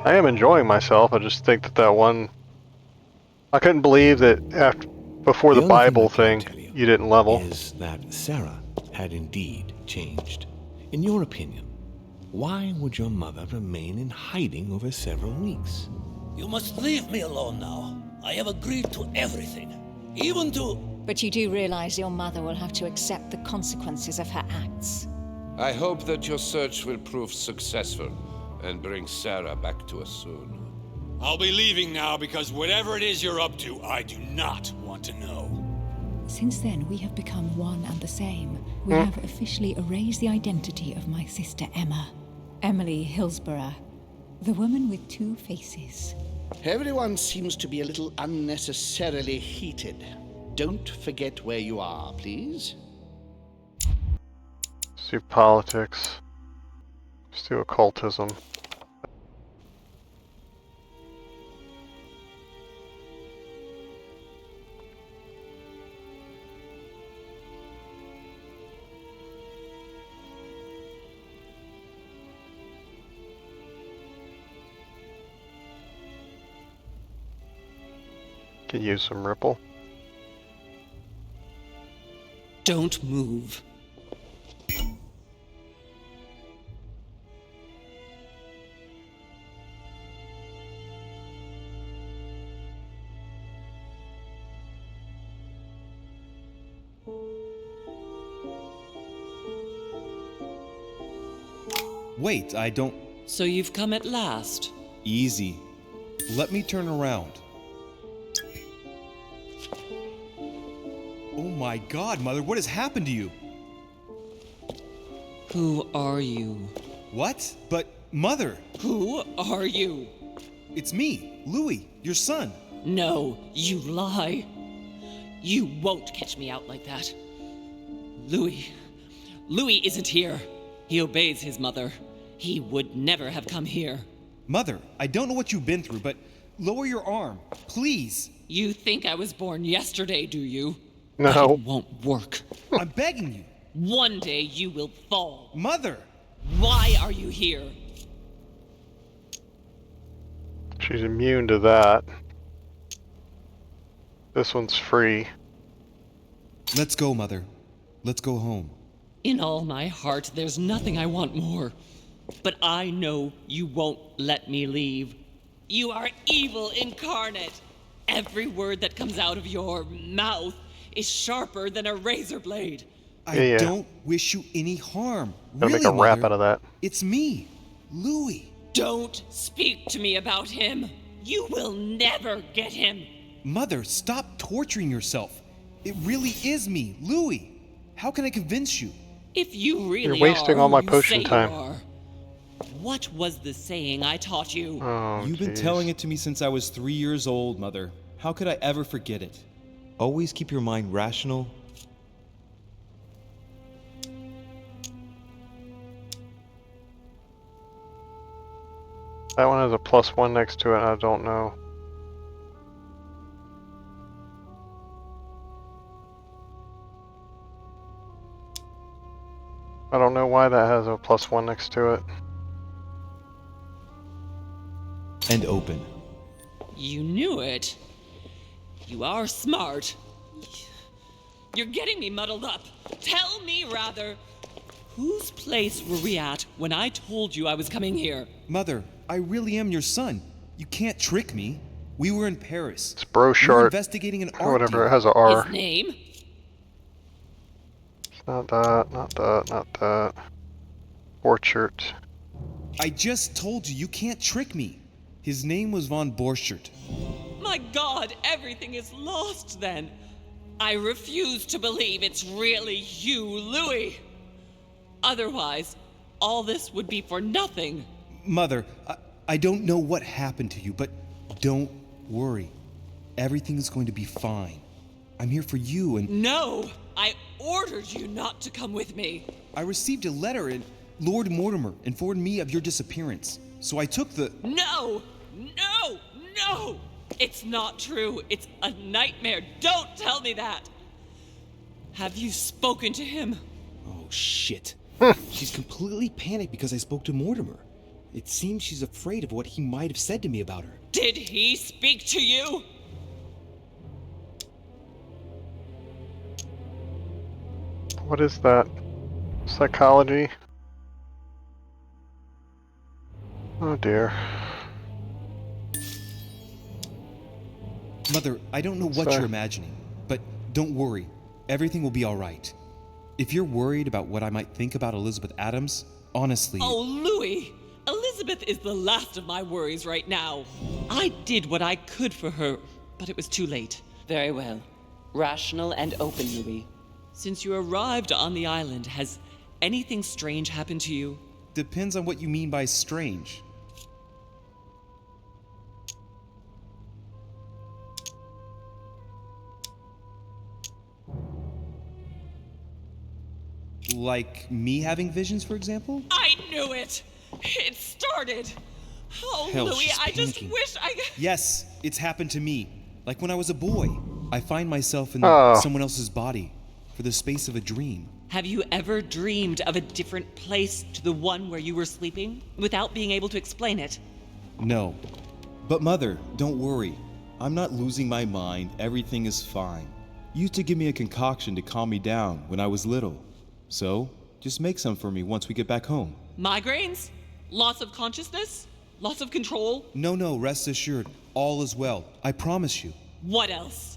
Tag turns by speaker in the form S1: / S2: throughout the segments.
S1: I am enjoying myself. I just think that one... I couldn't believe that before the
S2: only
S1: Bible
S2: thing I
S1: thing,
S2: can tell
S1: you didn't level.
S2: is that Sarah had indeed changed. In your opinion, why would your mother remain in hiding over several weeks?
S3: You must leave me alone now. I have agreed to everything. Even to...
S4: But you do realize your mother will have to accept the consequences of her acts.
S5: I hope that your search will prove successful and bring Sarah back to us soon.
S6: I'll be leaving now because whatever it is you're up to, I do not want to know.
S7: Since then, we have become one and the same. We have officially erased the identity of my sister Emma. Emily Hillsborough, the woman with two faces.
S8: Everyone seems to be a little unnecessarily heated. Don't forget where you are, please.
S1: Let's do politics. Let's do occultism. Could use some ripple.
S9: Don't move.
S10: Wait, I don't...
S9: So you've come at last.
S10: Easy. Let me turn around. Oh my god, Mother, what has happened to you?
S9: Who are you?
S10: What? But, Mother!
S9: Who are you?
S10: It's me, Louis, your son.
S9: No, you lie. You won't catch me out like that. Louis isn't here. He obeys his mother. He would never have come here.
S10: Mother, I don't know what you've been through, but lower your arm, please.
S9: You think I was born yesterday, do you?
S1: No.
S9: It won't work.
S10: I'm begging you.
S9: One day you will fall.
S10: Mother!
S9: Why are you here?
S1: She's immune to that. This one's free.
S10: Let's go, Mother. Let's go home.
S9: In all my heart, there's nothing I want more. But I know you won't let me leave. You are evil incarnate. Every word that comes out of your mouth is sharper than a razor blade.
S10: I don't wish you any harm.
S1: Gonna
S10: Really,
S1: make a rap
S10: Mother.
S1: out of that.
S10: It's me, Louis.
S9: Don't speak to me about him. You will never get him.
S10: Mother, stop torturing yourself. It really is me, Louis. How can I convince you?
S9: If you really
S1: You're wasting all my
S9: who you
S1: potion
S9: say
S1: time.
S9: you are. What was the saying I taught you?
S1: Oh,
S10: You've been
S1: jeez.
S10: telling it to me since I was 3 years old, Mother. How could I ever forget it? Always keep your mind rational.
S1: That one has a +1 next to it, I don't know. I don't know why that has a +1 next to it.
S10: And open.
S9: You knew it. You are smart. You're getting me muddled up. Tell me, rather, whose place were we at when I told you I was coming here?
S10: Mother, I really am your son. You can't trick me. We were in Paris.
S1: It's bro
S10: We were
S1: short.
S10: investigating an
S1: Or
S10: art
S1: whatever,
S10: deal.
S1: it has a R.
S9: His name?
S1: Not that, not that, not that. Borchert.
S10: I just told you, you can't trick me. His name was von Borchert.
S9: My God, everything is lost then. I refuse to believe it's really you, Louis. Otherwise, all this would be for nothing.
S10: Mother, I don't know what happened to you, but don't worry. Everything is going to be fine. I'm here for you and...
S9: No! I ordered you not to come with me.
S10: I received a letter and Lord Mortimer informed me of your disappearance. So I took the...
S9: No! No! No! It's not true. It's a nightmare. Don't tell me that. Have you spoken to him?
S10: Oh, shit. She's completely panicked because I spoke to Mortimer. It seems she's afraid of what he might have said to me about her.
S9: Did he speak to you?
S1: What is that? Psychology? Oh dear.
S10: Mother, I don't know what you're imagining, but don't worry. Everything will be all right. If you're worried about what I might think about Elizabeth Adams, honestly...
S9: Oh, Louis! Elizabeth is the last of my worries right now. I did what I could for her, but it was too late. Very well. Rational and open, Louis. Since you arrived on the island, has anything strange happened to you?
S10: Depends on what you mean by strange. Like me having visions, for example?
S9: I knew it! It started! Oh,
S10: Hell,
S9: Louis,
S10: she's
S9: I just
S10: panicking.
S9: wish I...
S10: Yes, it's happened to me. Like when I was a boy. I find myself in someone else's body for the space of a dream.
S9: Have you ever dreamed of a different place to the one where you were sleeping, without being able to explain it?
S10: No. But Mother, don't worry. I'm not losing my mind. Everything is fine. You used to give me a concoction to calm me down when I was little. So, just make some for me once we get back home.
S9: Migraines? Loss of consciousness? Loss of control?
S10: No, rest assured. All is well. I promise you.
S9: What else?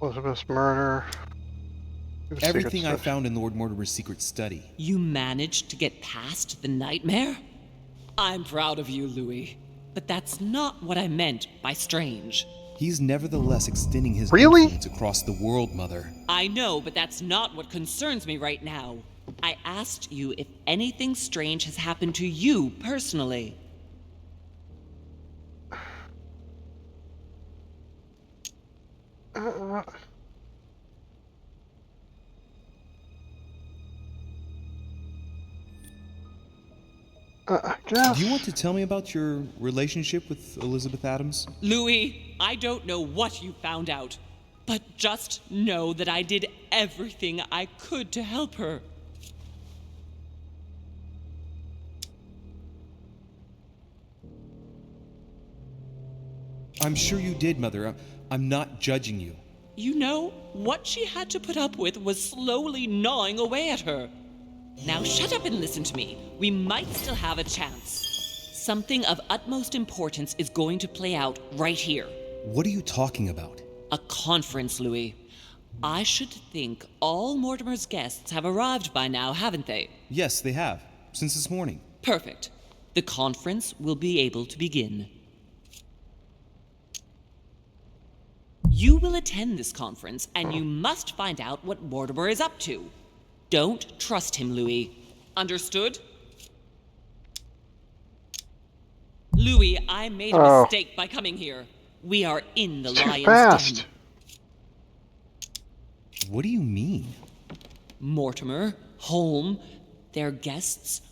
S1: Elizabeth's murder.
S10: Everything I found in Lord Mortimer's secret study.
S9: You managed to get past the nightmare? I'm proud of you, Louis. But that's not what I meant by strange.
S10: He's nevertheless extending his
S1: Really?
S10: influence across the world, Mother.
S9: I know, but that's not what concerns me right now. I asked you if anything strange has happened to you personally.
S1: I guess.
S10: Do you want to tell me about your relationship with Elizabeth Adams?
S9: Louis, I don't know what you found out, but just know that I did everything I could to help her.
S10: I'm sure you did, Mother. I'm not judging you.
S9: You know, what she had to put up with was slowly gnawing away at her. Now shut up and listen to me. We might still have a chance. Something of utmost importance is going to play out right here.
S10: What are you talking about?
S9: A conference, Louis. I should think all Mortimer's guests have arrived by now, haven't they?
S10: Yes, they have. Since this morning.
S9: Perfect. The conference will be able to begin. You will attend this conference, and you must find out what Mortimer is up to. Don't trust him, Louis. Understood? Louis, I made a mistake by coming here. We are in the lion's
S1: fast.
S9: den.
S10: What do you mean?
S9: Mortimer, Holm, their guests.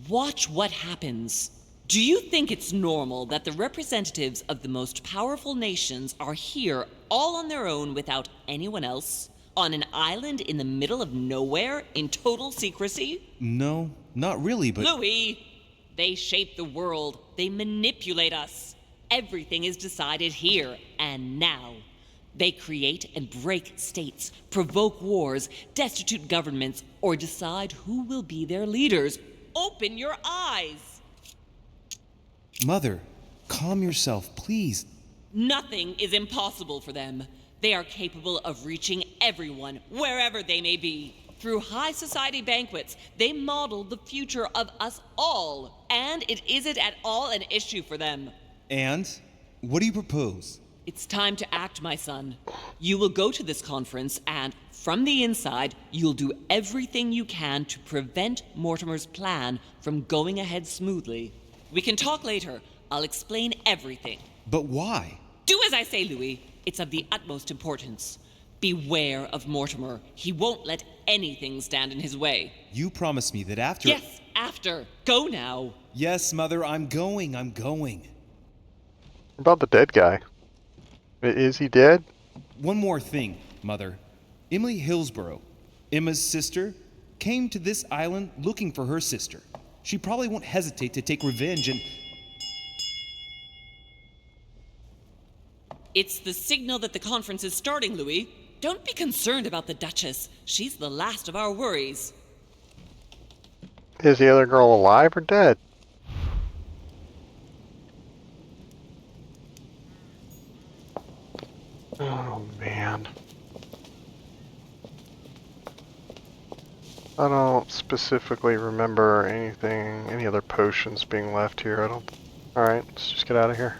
S9: Watch what happens. Do you think it's normal that the representatives of the most powerful nations are here all on their own without anyone else? On an island in the middle of nowhere in total secrecy?
S10: No, not really, but...
S9: Louis! They shape the world. They manipulate us. Everything is decided here and now. They create and break states, provoke wars, destitute governments, or decide who will be their leaders. Open your eyes!
S10: Mother, calm yourself, please.
S9: Nothing is impossible for them. They are capable of reaching everyone, wherever they may be. Through high society banquets, they model the future of us all. And it isn't at all an issue for them.
S10: And? What do you propose?
S9: It's time to act, my son. You will go to this conference, and from the inside, you'll do everything you can to prevent Mortimer's plan from going ahead smoothly. We can talk later. I'll explain everything.
S10: But why?
S9: Do as I say, Louis. It's of the utmost importance. Beware of Mortimer. He won't let anything stand in his way.
S10: You promised me that after...
S9: Yes, after. Go now.
S10: Yes, Mother, I'm going.
S1: What about the dead guy? Is he dead?
S10: One more thing, Mother. Emily Hillsborough. Emma's sister, came to this island looking for her sister. She probably won't hesitate to take revenge and...
S9: It's the signal that the conference is starting, Louis. Don't be concerned about the Duchess. She's the last of our worries.
S1: Is the other girl alive or dead? Oh, man. I don't specifically remember any other potions being left here. Alright, let's just get out of here.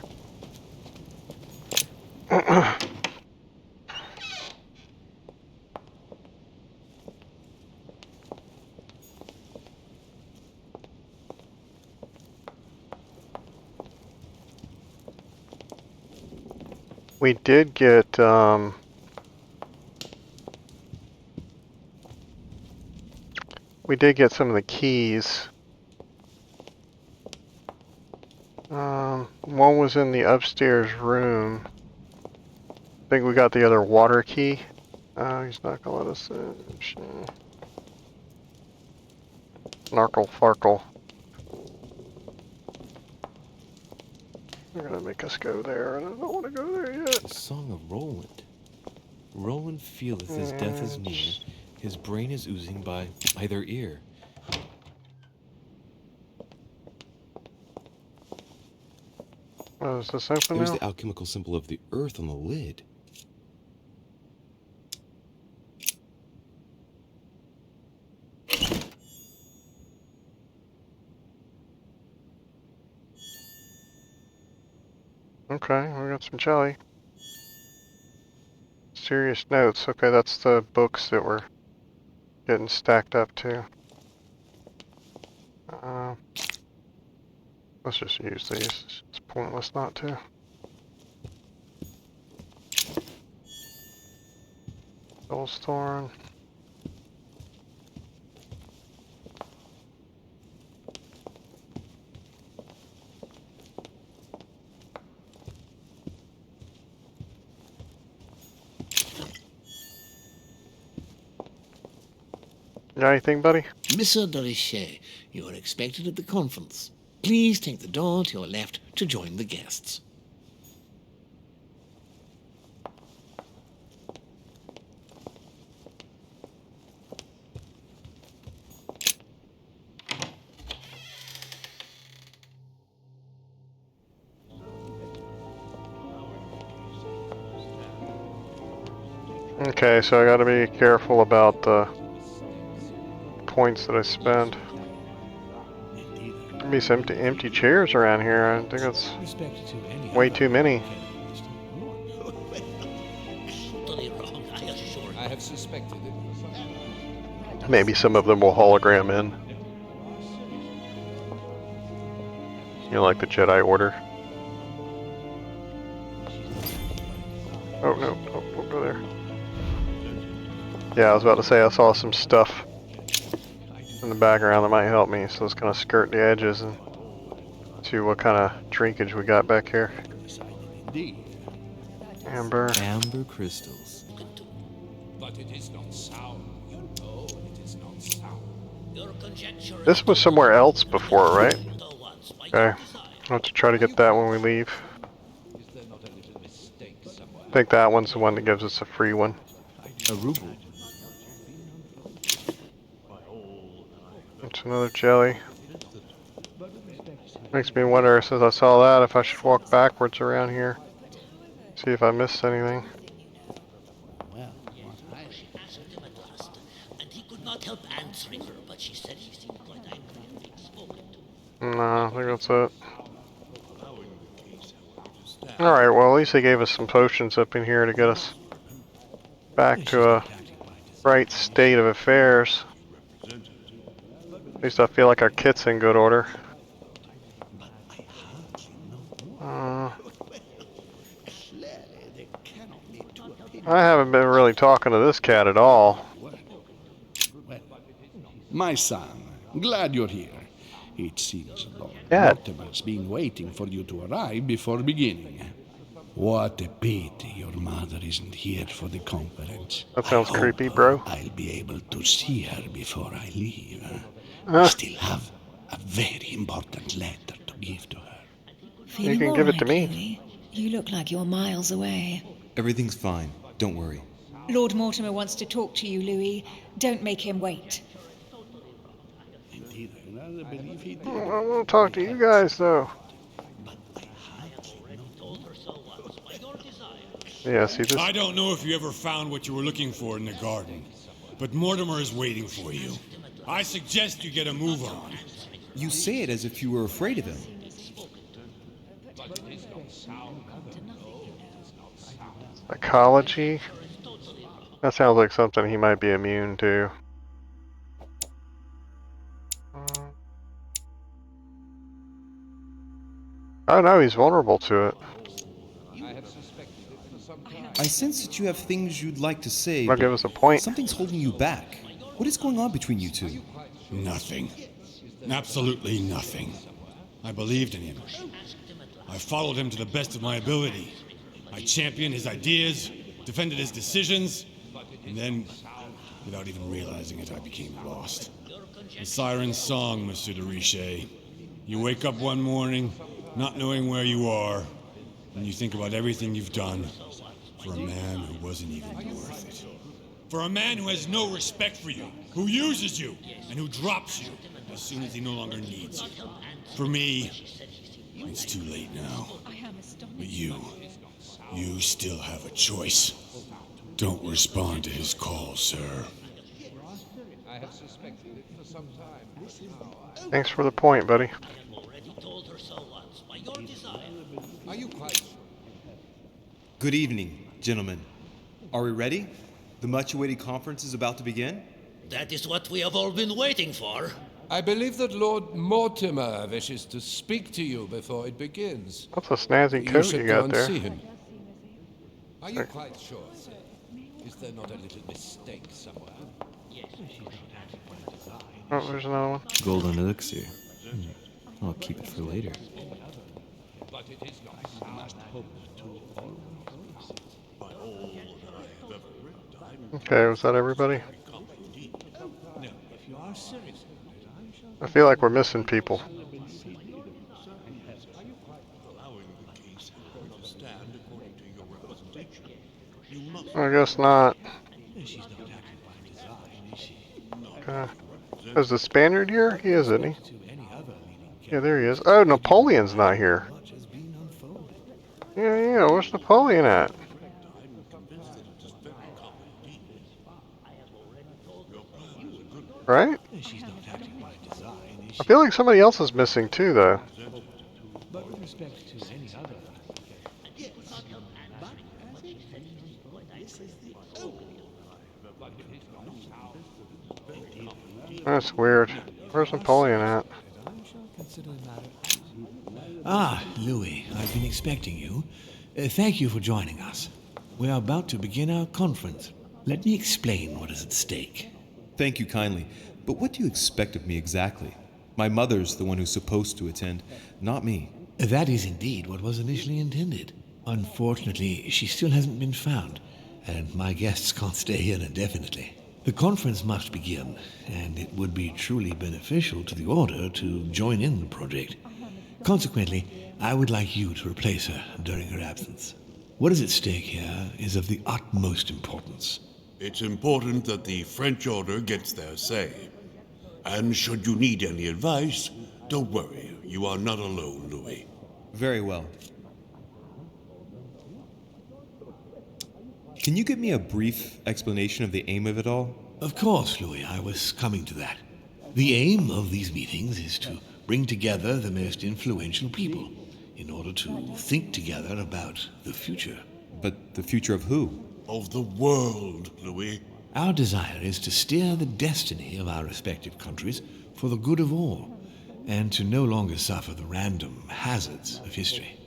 S1: We did get, some of the keys. One was in the upstairs room. I think we got the other water key. He's not gonna let us in. Narkle Farkle. They're gonna make us go there, and I don't want to go there yet.
S2: The Song of Roland. Roland feeleth his death is near. His brain is oozing by either ear.
S1: Oh, is this open
S2: There's
S1: now?
S2: the alchemical symbol of the earth on the lid.
S1: Okay, we got some jelly. Serious notes. Okay, that's the books that we're getting stacked up to. Let's just use these. It's pointless not to. Soulstorm. Got anything, buddy?
S3: Mr. de Richet, you are expected at the conference. Please take the door to your left to join the guests.
S1: Okay, so I gotta be careful about the points that I spend. There'll be some empty chairs around here. I think that's way too many.
S5: I have suspected it.
S1: Maybe some of them will hologram in. You know, like the Jedi Order. Oh no, don't go there. Yeah, I was about to say I saw some stuff in the background that might help me, so let's kind of skirt the edges and see what kind of drinkage we got back here. Amber.
S2: Amber crystals.
S6: But it is not sound. You know it is not sound.
S3: Your conjecture
S1: This was somewhere else before, right? Okay. I'll have to try to get that when we leave. I think that one's the one that gives us a free one.
S2: A ruble.
S1: It's another jelly. Makes me wonder, since I saw that, if I should walk backwards around here. See if I missed anything.
S3: Well, she asked him at last, and he could not help answering her, but she said he seemed quite angry at being spoken to.
S1: No, I think that's it. Alright, well at least they gave us some potions up in here to get us back to a right state of affairs. At least I feel like our kit's in good order. I haven't been really talking to this cat at all.
S11: My son, glad you're here. It seems Lord
S1: Cat.
S11: Mortimer's been waiting for you to arrive before beginning. What a pity your mother isn't here for the conference.
S1: That sounds
S11: I hope,
S1: creepy, bro.
S11: I'll be able to see her before I leave. I
S1: Huh?
S11: still have a very important letter to give to her.
S4: Feeling
S1: can
S4: all
S1: give it to
S4: right,
S1: me.
S4: Louis? You look like you're miles away.
S10: Everything's fine. Don't worry.
S7: Lord Mortimer wants to talk to you, Louis. Don't make him wait.
S11: Indeed, I rather believe he did.
S1: I want to talk to you guys, though. Yeah, see this?
S6: I don't know if you ever found what you were looking for in the garden, but Mortimer is waiting for you. I suggest you get a move on.
S10: You say it as if you were afraid of him.
S1: Psychology? That sounds like something he might be immune to. Oh no, he's vulnerable to it.
S10: I sense that you have things you'd like to say,
S1: Might
S10: but
S1: give us a point.
S10: something's holding you back. What is going on between you two?
S6: Nothing. Absolutely nothing. I believed in him. I followed him to the best of my ability. I championed his ideas, defended his decisions, and then, without even realizing it, I became lost. The siren's song, Monsieur de Richet. You wake up one morning, not knowing where you are, and you think about everything you've done for a man who wasn't even worth it. For a man who has no respect for you, who uses you, and who drops you as soon as he no longer needs you. For me, it's too late now. But you still have a choice. Don't respond to his call, sir.
S1: Thanks for the point, buddy.
S10: Good evening, gentlemen. Are we ready? The much-awaited conference is about to begin?
S3: That is what we have all been waiting for.
S5: I believe that Lord Mortimer wishes to speak to you before it begins.
S1: What's a snazzy
S5: You
S1: coat
S5: should
S1: you
S5: go
S1: got
S5: and
S1: there?
S5: see him. Are you quite sure, sir? Is there not a little mistake somewhere?
S1: Oh, there's another one.
S10: Golden elixir. I'll keep it for later.
S5: But it is not.
S1: Okay, was that everybody? I feel like we're missing people. I guess not. Okay. Is the Spaniard here? He is, isn't he? Yeah, there he is. Oh, Napoleon's not here. Yeah, where's Napoleon at? Right? I feel like somebody else is missing too, though. That's weird. Where's Napoleon at?
S2: Ah, Louis, I've been expecting you. Thank you for joining us. We are about to begin our conference. Let me explain what is at stake.
S10: Thank you kindly, but what do you expect of me exactly? My mother's the one who's supposed to attend, not me.
S2: That is indeed what was initially intended. Unfortunately, she still hasn't been found, and my guests can't stay here indefinitely. The conference must begin, and it would be truly beneficial to the Order to join in the project. Consequently, I would like you to replace her during her absence. What is at stake here is of the utmost importance.
S12: It's important that the French Order gets their say. And should you need any advice, don't worry. You are not alone, Louis.
S10: Very well. Can you give me a brief explanation of the aim of it all?
S2: Of course, Louis, I was coming to that. The aim of these meetings is to bring together the most influential people in order to think together about the future.
S10: But the future of who?
S12: Of the world, Louis.
S2: Our desire is to steer the destiny of our respective countries for the good of all, and to no longer suffer the random hazards of history.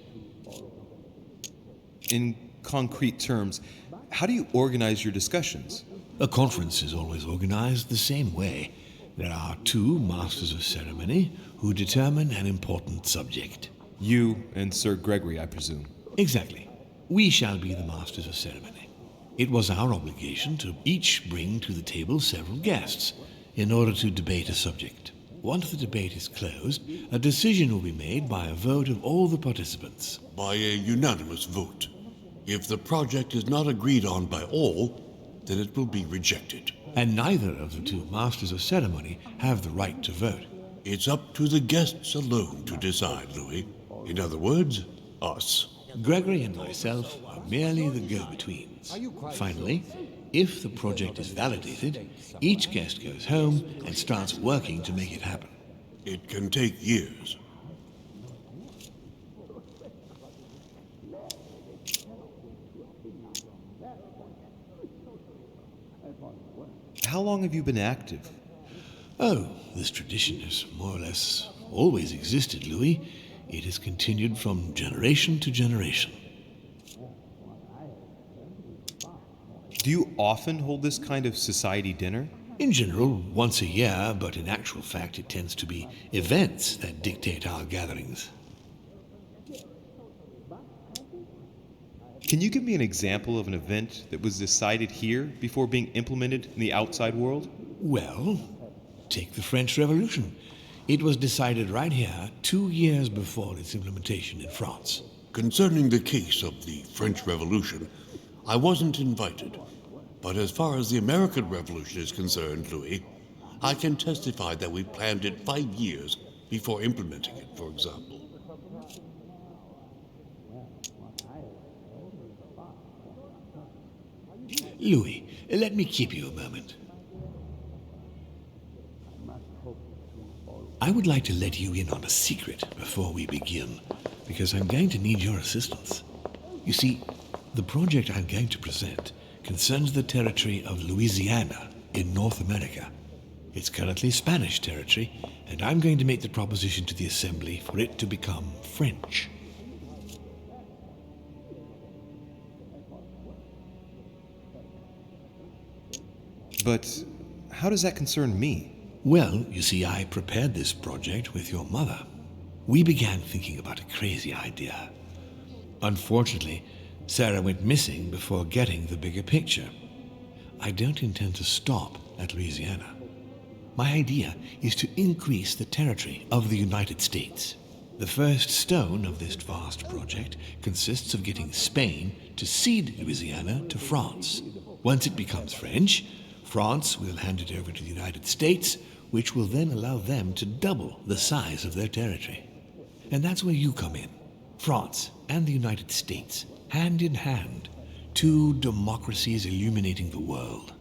S10: In concrete terms, how do you organize your discussions?
S2: A conference is always organized the same way. There are two masters of ceremony who determine an important subject.
S10: You and Sir Gregory, I presume.
S2: Exactly. We shall be the masters of ceremony. It was our obligation to each bring to the table several guests in order to debate a subject. Once the debate is closed, a decision will be made by a vote of all the participants.
S12: By a unanimous vote. If the project is not agreed on by all, then it will be rejected.
S2: And neither of the two masters of ceremony have the right to vote.
S12: It's up to the guests alone to decide, Louis. In other words, us.
S2: Gregory and myself are merely the go-betweens. Finally, if the project is validated, each guest goes home and starts working to make it happen.
S12: It can take years.
S10: How long have you been active?
S2: Oh, this tradition has more or less always existed, Louis. It has continued from generation to generation.
S10: Do you often hold this kind of society dinner?
S2: In general, once a year, but in actual fact it tends to be events that dictate our gatherings.
S10: Can you give me an example of an event that was decided here before being implemented in the outside world?
S2: Well, take the French Revolution. It was decided right here 2 years before its implementation in France.
S12: Concerning the case of the French Revolution, I wasn't invited. But as far as the American Revolution is concerned, Louis, I can testify that we planned it 5 years before implementing it, for example.
S2: Louis, let me keep you a moment. I would like to let you in on a secret before we begin, because I'm going to need your assistance. You see, the project I'm going to present concerns the territory of Louisiana in North America. It's currently Spanish territory, and I'm going to make the proposition to the Assembly for it to become French.
S10: But how does that concern me?
S2: Well, you see, I prepared this project with your mother. We began thinking about a crazy idea. Unfortunately, Sarah went missing before getting the bigger picture. I don't intend to stop at Louisiana. My idea is to increase the territory of the United States. The first stone of this vast project consists of getting Spain to cede Louisiana to France. Once it becomes French, France will hand it over to the United States, which will then allow them to double the size of their territory. And that's where you come in. France and the United States, hand in hand, two democracies illuminating the world.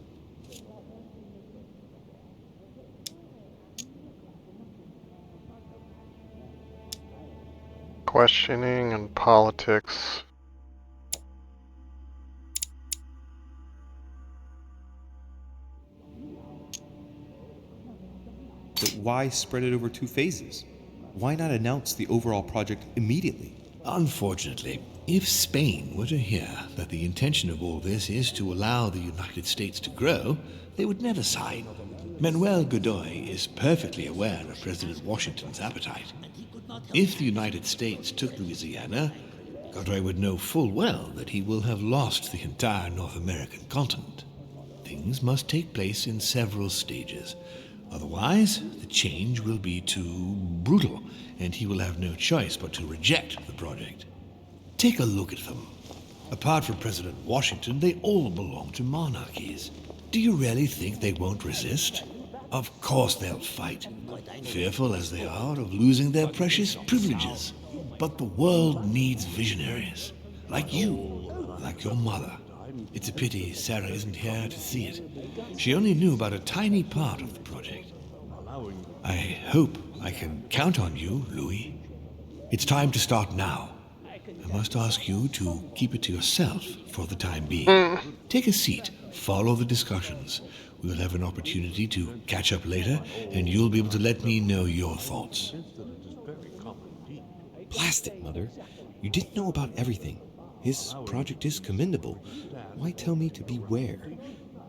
S1: Questioning and politics.
S10: But why spread it over 2 phases? Why not announce the overall project immediately?
S2: Unfortunately, if Spain were to hear that the intention of all this is to allow the United States to grow, they would never sign. Manuel Godoy is perfectly aware of President Washington's appetite. If the United States took Louisiana, Godoy would know full well that he will have lost the entire North American continent. Things must take place in several stages. Otherwise, the change will be too brutal, and he will have no choice but to reject the project. Take a look at them. Apart from President Washington, they all belong to monarchies. Do you really think they won't resist? Of course they'll fight, fearful as they are of losing their precious privileges. But the world needs visionaries, like you, like your mother. It's a pity Sarah isn't here to see it. She only knew about a tiny part of the project. I hope I can count on you, Louis. It's time to start now. I must ask you to keep it to yourself for the time being. Take a seat, follow the discussions. We'll have an opportunity to catch up later, and you'll be able to let me know your thoughts.
S10: Blast it, Mother. You didn't know about everything. His project is commendable. Why tell me to beware?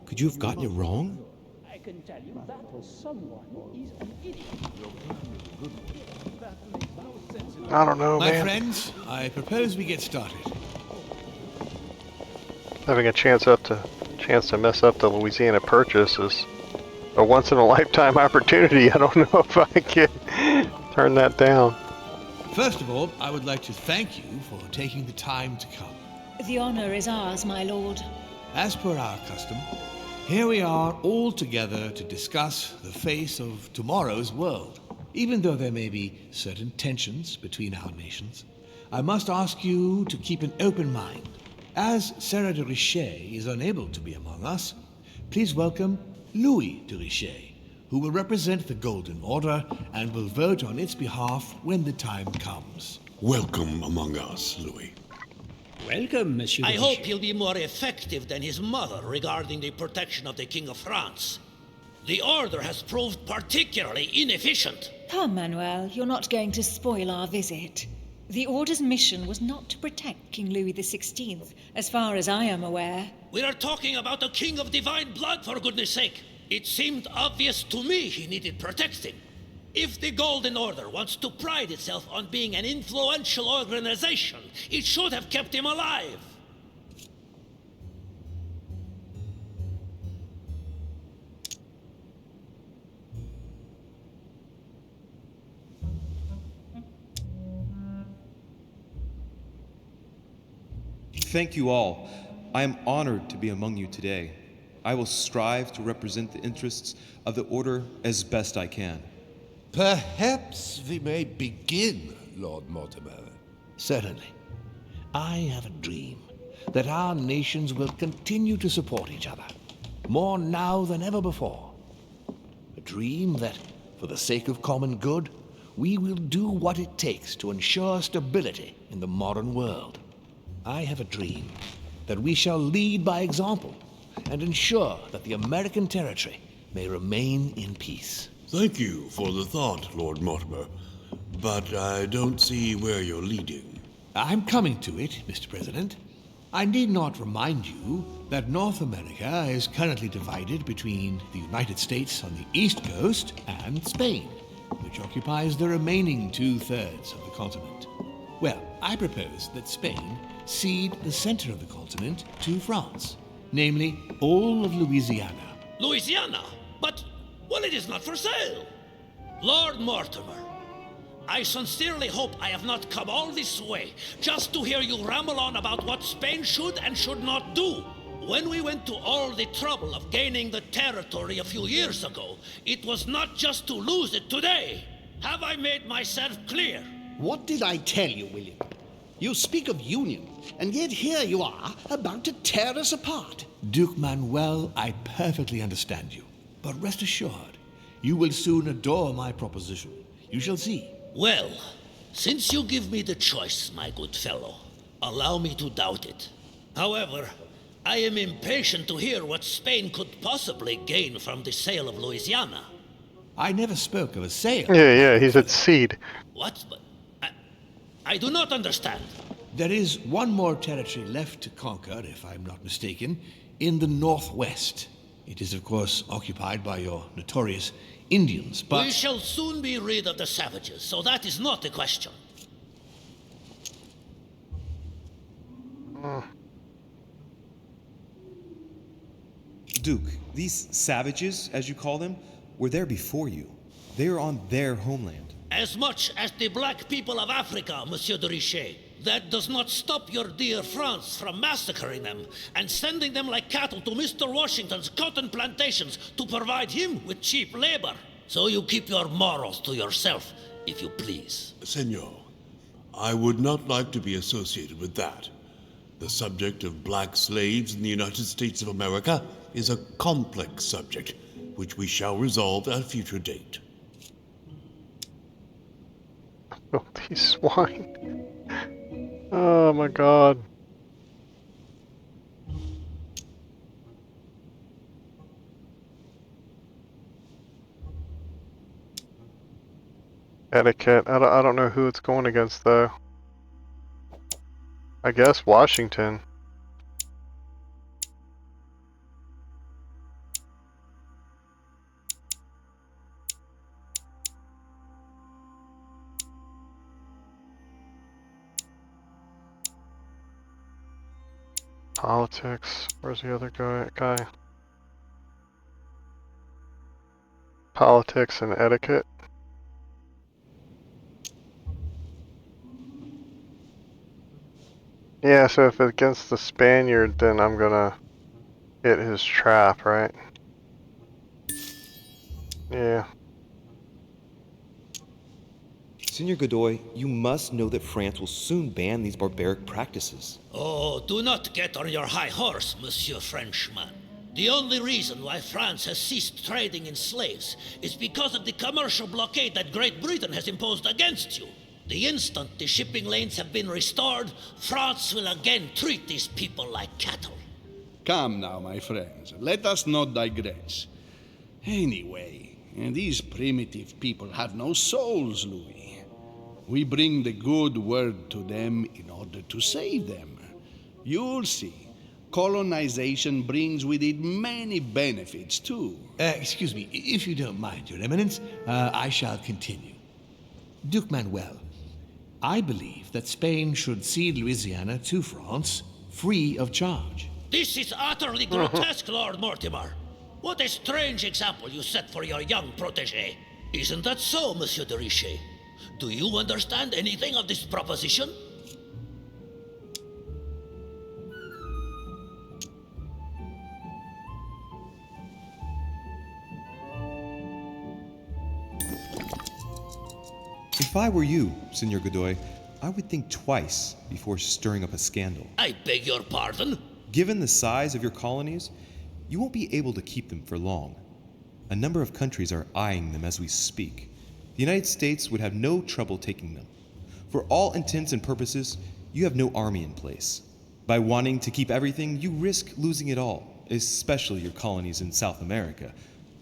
S10: Could you have gotten it wrong?
S3: I can tell you that someone is an idiot.
S1: I don't know,
S2: My
S1: man.
S2: friends, I propose we get started.
S1: Having a chance to mess up the Louisiana Purchase is a once-in-a-lifetime opportunity. I don't know if I can turn that down.
S2: First of all, I would like to thank you for taking the time to come.
S4: The honor is ours, my lord.
S2: As per our custom, here we are all together to discuss the face of tomorrow's world. Even though there may be certain tensions between our nations, I must ask you to keep an open mind. As Sarah de Richet is unable to be among us, please welcome Louis de Richet, who will represent the Golden Order and will vote on its behalf when the time comes.
S12: Welcome among us, Louis.
S3: Welcome, Monsieur.
S13: I hope he'll be more effective than his mother regarding the protection of the King of France. The Order has proved particularly inefficient.
S4: Come, Manuel, you're not going to spoil our visit. The Order's mission was not to protect King Louis XVI, as far as I am aware.
S13: We are talking about a king of divine blood, for goodness sake. It seemed obvious to me he needed protecting. If the Golden Order wants to pride itself on being an influential organization, it should have kept him alive.
S10: Thank you all. I am honored to be among you today. I will strive to represent the interests of the Order as best I can.
S5: Perhaps we may begin, Lord Mortimer.
S2: Certainly. I have a dream that our nations will continue to support each other, more now than ever before. A dream that, for the sake of common good, we will do what it takes to ensure stability in the modern world. I have a dream that we shall lead by example and ensure that the American territory may remain in peace.
S12: Thank you for the thought, Lord Mortimer, but I don't see where you're leading.
S2: I'm coming to it, Mr. President. I need not remind you that North America is currently divided between the United States on the east coast and Spain, which occupies the remaining 2/3 of the continent. Well, I propose that Spain cede the center of the continent to France, namely all of Louisiana.
S13: Louisiana? But, well, it is not for sale. Lord Mortimer, I sincerely hope I have not come all this way just to hear you ramble on about what Spain should and should not do. When we went to all the trouble of gaining the territory a few years ago, it was not just to lose it today. Have I made myself clear?
S8: What did I tell you, William? You speak of union, and yet here you are, about to tear us apart.
S2: Duke Manuel, I perfectly understand you. But rest assured, you will soon adore my proposition. You shall see.
S13: Well, since you give me the choice, my good fellow, allow me to doubt it. However, I am impatient to hear what Spain could possibly gain from the sale of Louisiana.
S2: I never spoke of a sale.
S1: Yeah, he said seed.
S13: What? But I do not understand.
S2: There is one more territory left to conquer, if I'm not mistaken, in the northwest. It is, of course, occupied by your notorious Indians, but...
S13: We shall soon be rid of the savages, so that is not the question.
S10: Duke, these savages, as you call them, were there before you. They are on their homeland.
S13: As much as the black people of Africa, Monsieur de Richet. That does not stop your dear France from massacring them and sending them like cattle to Mr. Washington's cotton plantations to provide him with cheap labor. So you keep your morals to yourself, if you please.
S12: Senor, I would not like to be associated with that. The subject of black slaves in the United States of America is a complex subject, which we shall resolve at a future date.
S1: Oh, these swine. Oh my god. Etiquette. I don't know who it's going against though. I guess Washington. Politics. Where's the other guy? Politics and etiquette. Yeah, so if it's against the Spaniard, then I'm gonna hit his trap, right? Yeah.
S10: Senor Godoy, you must know that France will soon ban these barbaric practices.
S13: Oh, do not get on your high horse, Monsieur Frenchman. The only reason why France has ceased trading in slaves is because of the commercial blockade that Great Britain has imposed against you. The instant the shipping lanes have been restored, France will again treat these people like cattle.
S14: Come now, my friends. Let us not digress. Anyway, these primitive people have no souls, Louis. We bring the good word to them in order to save them. You'll see. Colonization brings with it many benefits, too.
S2: Excuse me, if you don't mind, Your Eminence, I shall continue. Duke Manuel, I believe that Spain should cede Louisiana to France free of charge.
S13: This is utterly grotesque, Lord Mortimer. What a strange example you set for your young protégé. Isn't that so, Monsieur de Richet? Do you understand anything of this proposition?
S10: If I were you, Senor Godoy, I would think twice before stirring up a scandal.
S13: I beg your pardon?
S10: Given the size of your colonies, you won't be able to keep them for long. A number of countries are eyeing them as we speak. The United States would have no trouble taking them. For all intents and purposes, you have no army in place. By wanting to keep everything, you risk losing it all, especially your colonies in South America,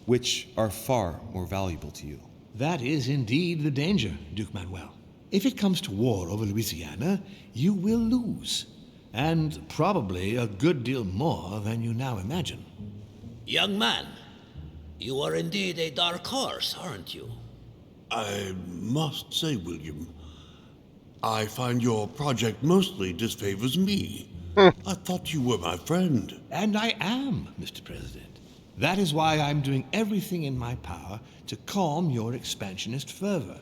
S10: which are far more valuable to you.
S2: That is indeed the danger, Duke Manuel. If it comes to war over Louisiana, you will lose. And probably a good deal more than you now imagine.
S13: Young man, you are indeed a dark horse, aren't you?
S12: I must say, William, I find your project mostly disfavors me. I thought you were my friend.
S2: And I am, Mr. President. That is why I'm doing everything in my power to calm your expansionist fervor.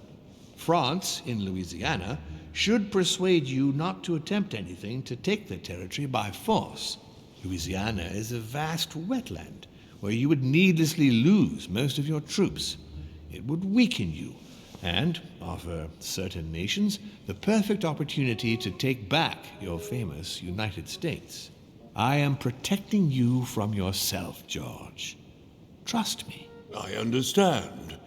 S2: France, in Louisiana, should persuade you not to attempt anything to take the territory by force. Louisiana is a vast wetland where you would needlessly lose most of your troops. It would weaken you and offer certain nations the perfect opportunity to take back your famous United States. I am protecting you from yourself, George. Trust me.
S12: I understand.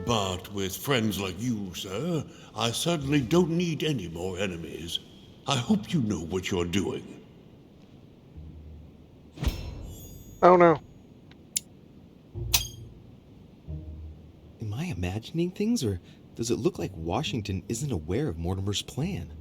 S12: But with friends like you, sir, I certainly don't need any more enemies. I hope you know what you're doing.
S1: Oh no.
S10: Am I imagining things, or does it look like Washington isn't aware of Mortimer's plan?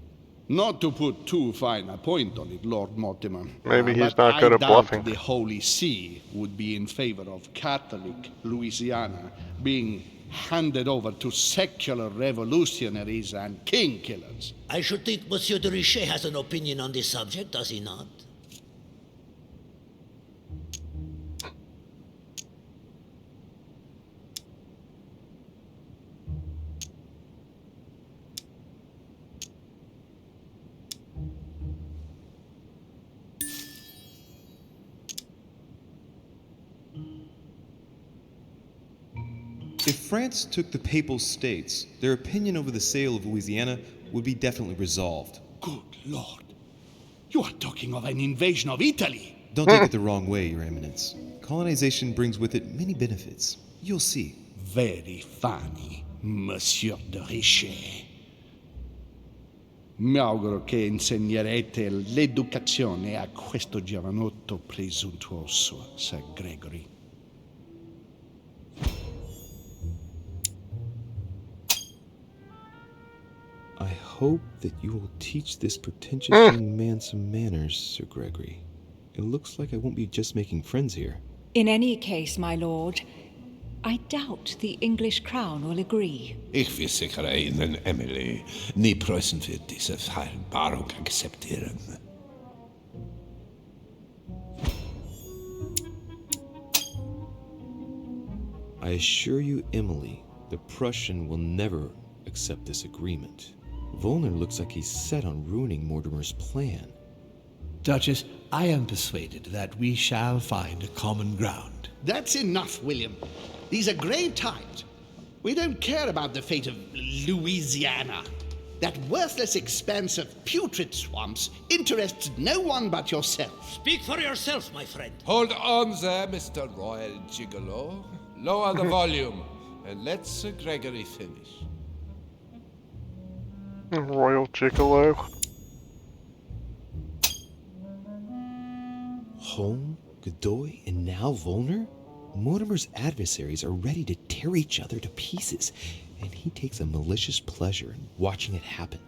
S14: Not to put too fine a point on it, Lord Mortimer.
S1: Maybe he's
S14: but
S1: not good at
S14: I
S1: bluffing.
S14: doubt the Holy See would be in favor of Catholic Louisiana being handed over to secular revolutionaries and king killers.
S13: I should think Monsieur de Richet has an opinion on this subject, does he not?
S10: If France took the Papal States, their opinion over the sale of Louisiana would be definitely resolved.
S14: Good Lord. You are talking of an invasion of Italy.
S10: Don't take it the wrong way, Your Eminence. Colonization brings with it many benefits. You'll see.
S14: Very funny, Monsieur de Richet. Mi auguro che insegnerete l'educazione a questo giovanotto presuntuoso, Sir Gregory.
S10: I hope that you will teach this pretentious young man some manners, Sir Gregory. It looks like I won't be just making friends here.
S7: In any case, my lord, I doubt the English crown will agree.
S11: Ich versichere Ihnen, Emily, nie Preußen wird diese Vereinbarung akzeptieren.
S10: I assure you, Emily, the Prussian will never accept this agreement. Volner looks like he's set on ruining Mortimer's plan.
S2: Duchess, I am persuaded that we shall find a common ground.
S8: That's enough, William. These are grave times. We don't care about the fate of Louisiana. That worthless expanse of putrid swamps interests no one but yourself.
S13: Speak for yourself, my friend.
S5: Hold on there, Mr. Royal Gigolo. Lower the volume, and let Sir Gregory finish.
S1: Royal Gigolo.
S10: Holm, Godoy, and now Volner? Mortimer's adversaries are ready to tear each other to pieces, and he takes a malicious pleasure in watching it happen.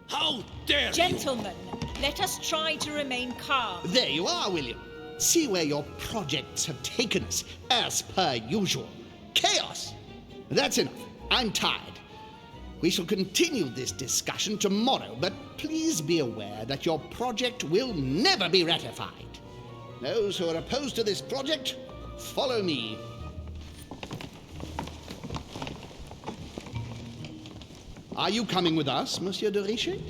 S13: How dare you!
S4: Gentlemen, let us try to remain calm.
S8: There you are, William. See where your projects have taken us, as per usual. Chaos! That's enough. I'm tired. We shall continue this discussion tomorrow, but please be aware that your project will never be ratified. Those who are opposed to this project, follow me. Are you coming with us, Monsieur de Richet?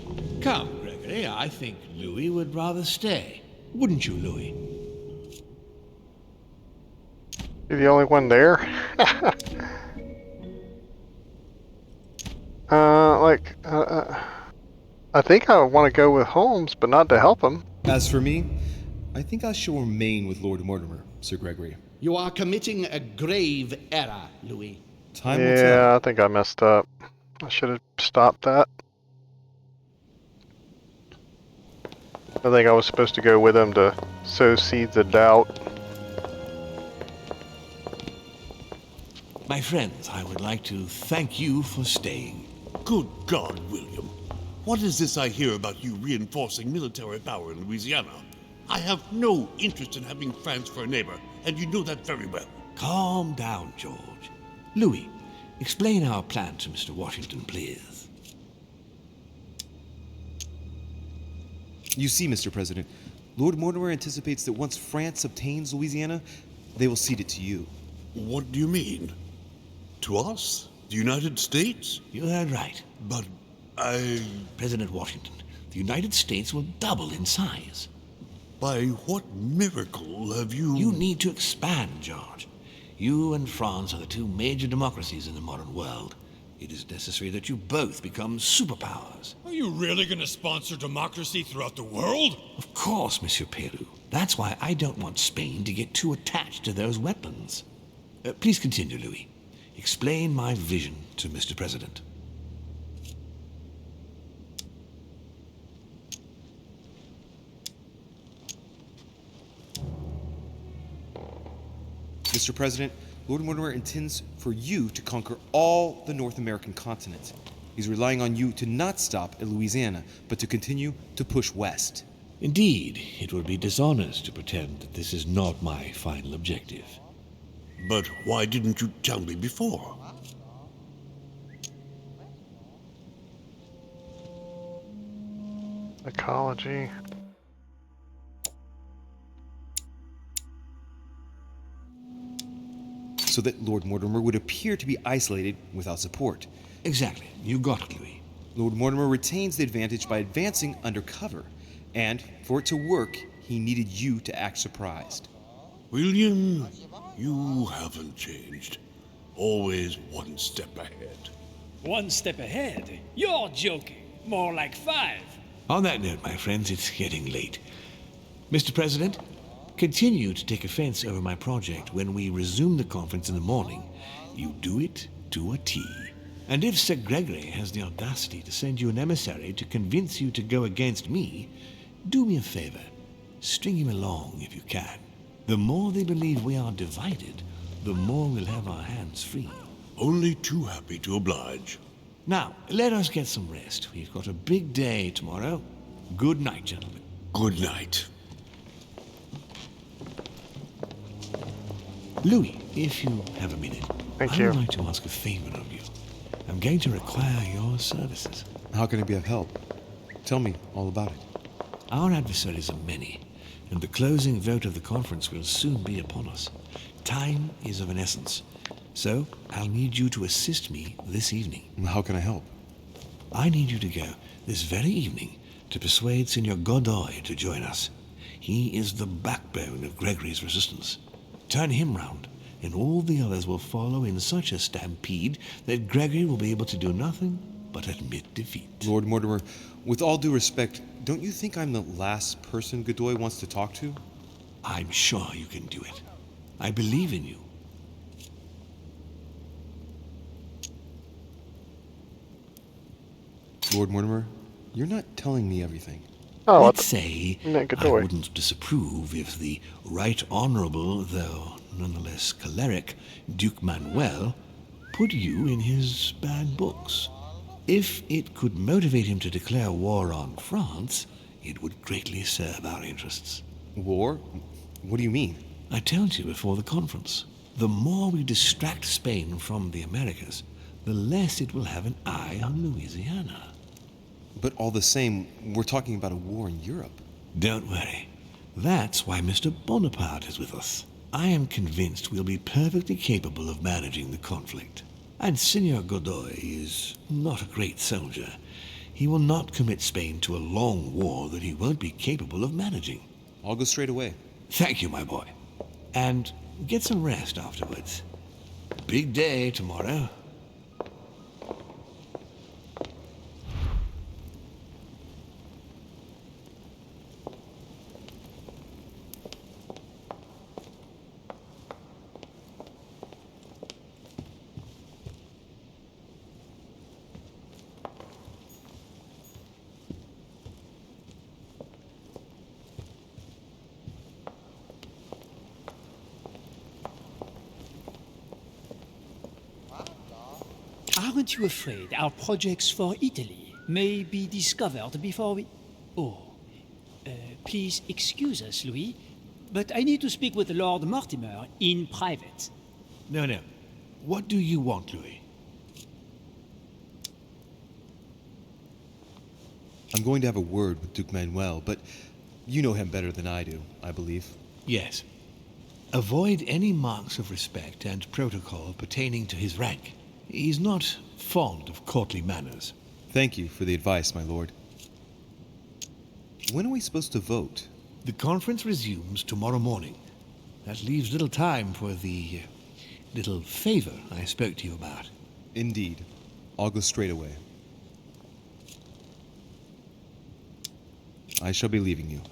S2: Come, Gregory, I think Louis would rather stay. Wouldn't you, Louis?
S1: You're the only one there? I think I want to go with Holmes, but not to help him.
S10: As for me, I think I shall remain with Lord Mortimer, Sir Gregory.
S8: You are committing a grave error, Louis.
S10: Time will tell.
S1: Yeah, I think I messed up. I should have stopped that. I think I was supposed to go with him to sow seeds of doubt.
S2: My friends, I would like to thank you for staying.
S12: Good God, William. What is this I hear about you reinforcing military power in Louisiana? I have no interest in having France for a neighbor, and you know that very well.
S2: Calm down, George. Louis, explain our plan to Mr. Washington, please.
S10: You see, Mr. President, Lord Mortimer anticipates that once France obtains Louisiana, they will cede it to you.
S12: What do you mean? To us? The United States?
S2: You heard right.
S12: But
S2: President Washington, the United States will double in size.
S12: By what miracle have you...
S2: You need to expand, George. You and France are the two major democracies in the modern world. It is necessary that you both become superpowers.
S6: Are you really going to sponsor democracy throughout the world?
S2: Of course, Monsieur Peru. That's why I don't want Spain to get too attached to those weapons. Please continue, Louis. Explain my vision to Mr. President.
S10: Mr. President, Lord Mortimer intends for you to conquer all the North American continent. He's relying on you to not stop at Louisiana, but to continue to push west.
S2: Indeed, it would be dishonest to pretend that this is not my final objective.
S12: But why didn't you tell me before?
S1: Ecology.
S10: So that Lord Mortimer would appear to be isolated without support.
S2: Exactly. You got it, Louis.
S10: Lord Mortimer retains the advantage by advancing undercover, and for it to work, he needed you to act surprised.
S12: William, you haven't changed. Always one step ahead.
S11: One step ahead? You're joking. More like 5.
S2: On that note, my friends, it's getting late. Mr. President, continue to take offense over my project when we resume the conference in the morning. You do it to a T. And if Sir Gregory has the audacity to send you an emissary to convince you to go against me, do me a favor. String him along if you can. The more they believe we are divided, the more we'll have our hands free.
S12: Only too happy to oblige.
S2: Now, let us get some rest. We've got a big day tomorrow. Good night, gentlemen.
S12: Good night.
S2: Louis, if you have a minute,
S1: Thank
S2: I
S1: you.
S2: would like to ask a favor of you. I'm going to require your services.
S10: How can I be of help? Tell me all about it.
S2: Our adversaries are many, and the closing vote of the conference will soon be upon us. Time is of an essence. So, I'll need you to assist me this evening.
S10: How can I help?
S2: I need you to go this very evening to persuade Signor Godoy to join us. He is the backbone of Gregory's resistance. Turn him round, and all the others will follow in such a stampede that Gregory will be able to do nothing but admit defeat.
S10: Lord Mortimer, with all due respect, don't you think I'm the last person Godoy wants to talk to?
S2: I'm sure you can do it. I believe in you.
S10: Lord Mortimer, you're not telling me everything.
S1: Oh,
S2: Let's say I
S1: Godoy.
S2: wouldn't disapprove if the Right Honourable, though nonetheless choleric, Duke Manuel put you in his bad books. If it could motivate him to declare war on France, it would greatly serve our interests.
S10: War? What do you mean?
S2: I told you before the conference. The more we distract Spain from the Americas, the less it will have an eye on Louisiana.
S10: But all the same, we're talking about a war in Europe.
S2: Don't worry. That's why Mr. Bonaparte is with us. I am convinced we'll be perfectly capable of managing the conflict. And Signor Godoy is not a great soldier. He will not commit Spain to a long war that he won't be capable of managing.
S10: I'll go straight away.
S2: Thank you, my boy. And get some rest afterwards. Big day tomorrow.
S11: Aren't you afraid our projects for Italy may be discovered before we... Oh, please excuse us, Louis, but I need to speak with Lord Mortimer in private.
S2: No. What do you want, Louis?
S10: I'm going to have a word with Duke Manuel, but you know him better than I do, I believe.
S2: Yes. Avoid any marks of respect and protocol pertaining to his rank. He's not fond of courtly manners.
S10: Thank you for the advice, my lord. When are we supposed to vote?
S2: The conference resumes tomorrow morning. That leaves little time for the little favor I spoke to you about.
S10: Indeed. I'll go straight away. I shall be leaving you.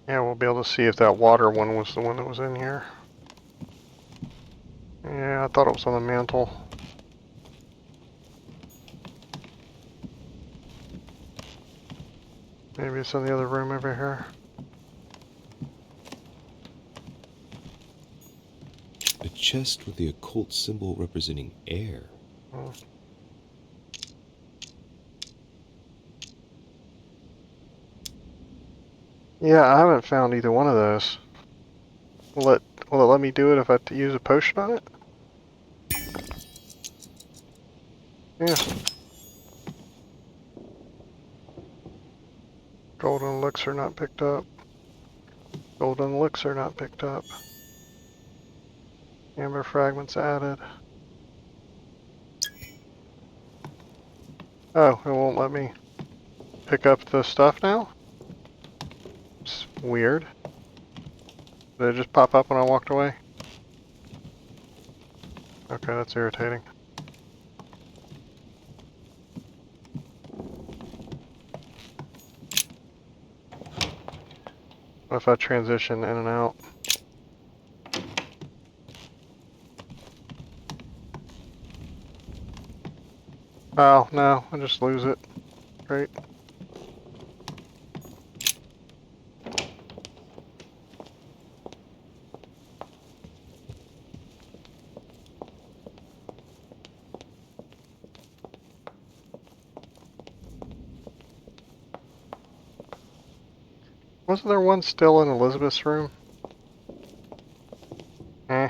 S1: Yeah, we'll be able to see if that water one was the one that was in here. Yeah, I thought it was on the mantle. Maybe it's in the other room over here.
S15: A chest with the occult symbol representing air.
S1: Oh. Yeah, I haven't found either one of those. Will it let me do it if I use a potion on it? Yeah. Golden elixir not picked up. Golden elixir not picked up. Amber fragments added. Oh, it won't let me pick up the stuff now? It's weird. Did it just pop up when I walked away? Okay, that's irritating. What if I transition in and out? Oh, no, I just lose it. Great. Wasn't there one still in Elizabeth's room? Eh.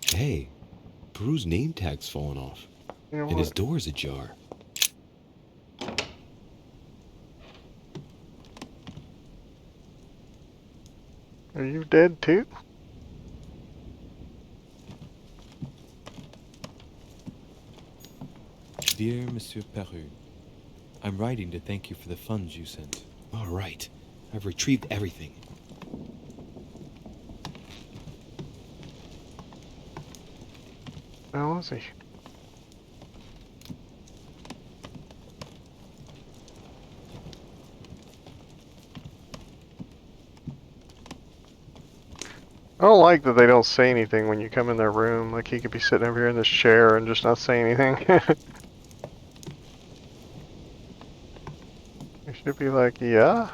S15: Hey, Peru's name tag's fallen off.
S1: You know
S15: and his
S1: what?
S15: door's ajar.
S1: Are you dead too?
S15: Dear Monsieur Peru, I'm writing to thank you for the funds you sent. All right, I've retrieved everything.
S1: How was he? I don't like that they don't say anything when you come in their room. Like, he could be sitting over here in this chair and just not say anything. You should be like, yeah?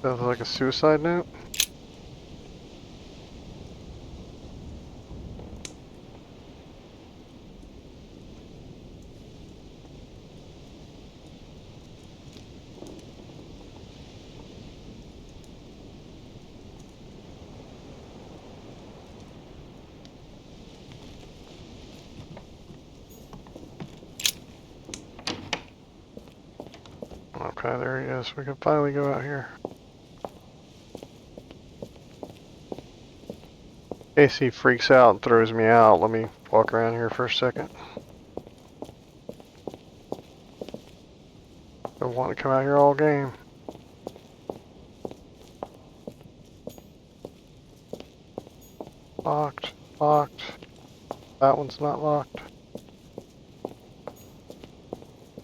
S1: Sounds like a suicide note. Okay, there he is. We can finally go out here. In case he freaks out and throws me out, let me walk around here for a second. I want to come out here all game. Locked, locked. That one's not locked.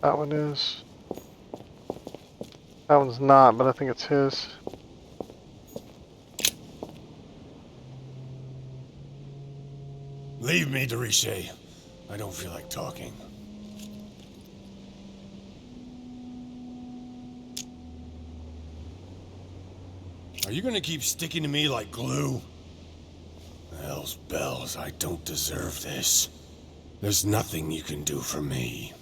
S1: That one is. That one's not, but I think it's his.
S6: Leave me, de Richet. I don't feel like talking. Are you gonna keep sticking to me like glue? Hell's bells, I don't deserve this. There's nothing you can do for me.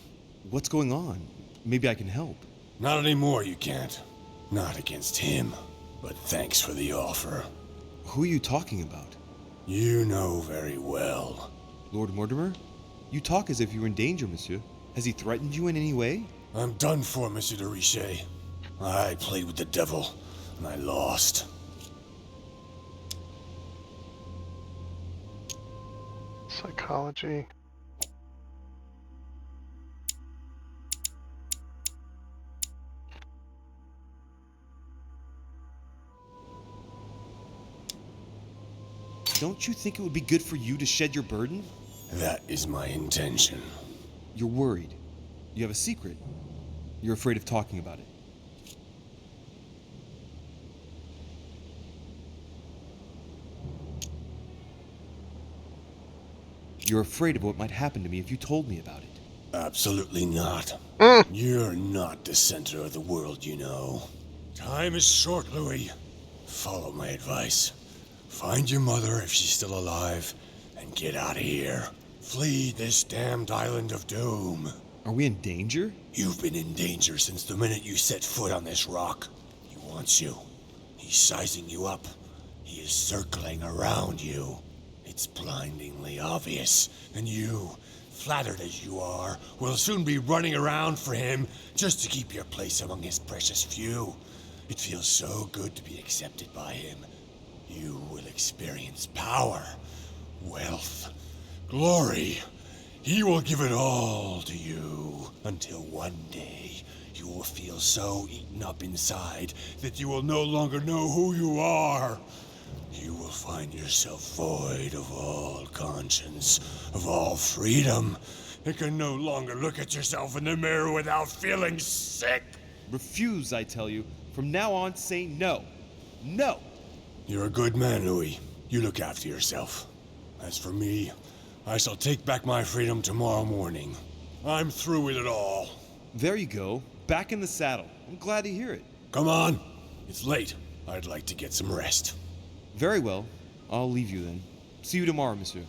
S10: What's going on? Maybe I can help.
S6: Not anymore, you can't. Not against him. But thanks for the offer.
S10: Who are you talking about?
S6: You know very well.
S10: Lord Mortimer? You talk as if you were in danger, monsieur. Has he threatened you in any way?
S6: I'm done for, Monsieur de Richet. I played with the devil, and I lost.
S1: Psychology.
S10: Don't you think it would be good for you to shed your burden?
S6: That is my intention.
S10: You're worried. You have a secret. You're afraid of talking about it. You're afraid of what might happen to me if you told me about it.
S6: Absolutely not. You're not the center of the world, you know. Time is short, Louis. Follow my advice. Find your mother if she's still alive, and get out of here. Flee this damned island of doom.
S10: Are we in danger?
S6: You've been in danger since the minute you set foot on this rock. He wants you. He's sizing you up. He is circling around you. It's blindingly obvious, and you, flattered as you are, will soon be running around for him just to keep your place among his precious few. It feels so good to be accepted by him. You will experience power, wealth, glory. He will give it all to you until one day you will feel so eaten up inside that you will no longer know who you are. You will find yourself void of all conscience, of all freedom, and can no longer look at yourself in the mirror without feeling sick.
S10: Refuse, I tell you. From now on, say no. No!
S6: You're a good man, Louis. You look after yourself. As for me, I shall take back my freedom tomorrow morning. I'm through with it all.
S10: There you go. Back in the saddle. I'm glad to hear it.
S6: Come on. It's late. I'd like to get some rest.
S10: Very well. I'll leave you then. See you tomorrow, monsieur.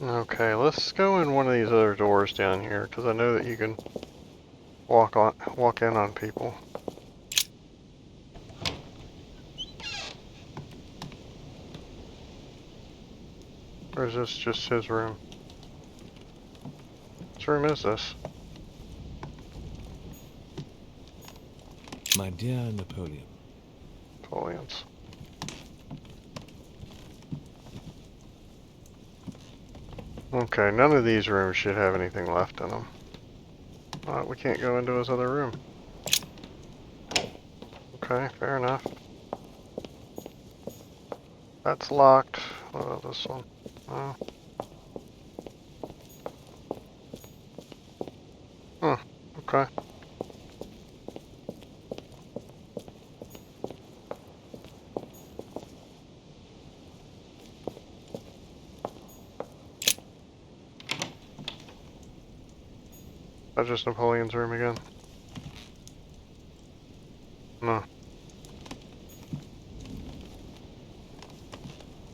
S1: Okay, let's go in one of these other doors down here, because I know that you can walk in on people. Or is this just his room? Whose room is this?
S2: My dear Napoleon.
S1: Napoleon's. Okay, none of these rooms should have anything left in them. We can't go into his other room. Okay, fair enough. That's locked. What about this one? Oh. Huh, okay. That's just Napoleon's room again. No.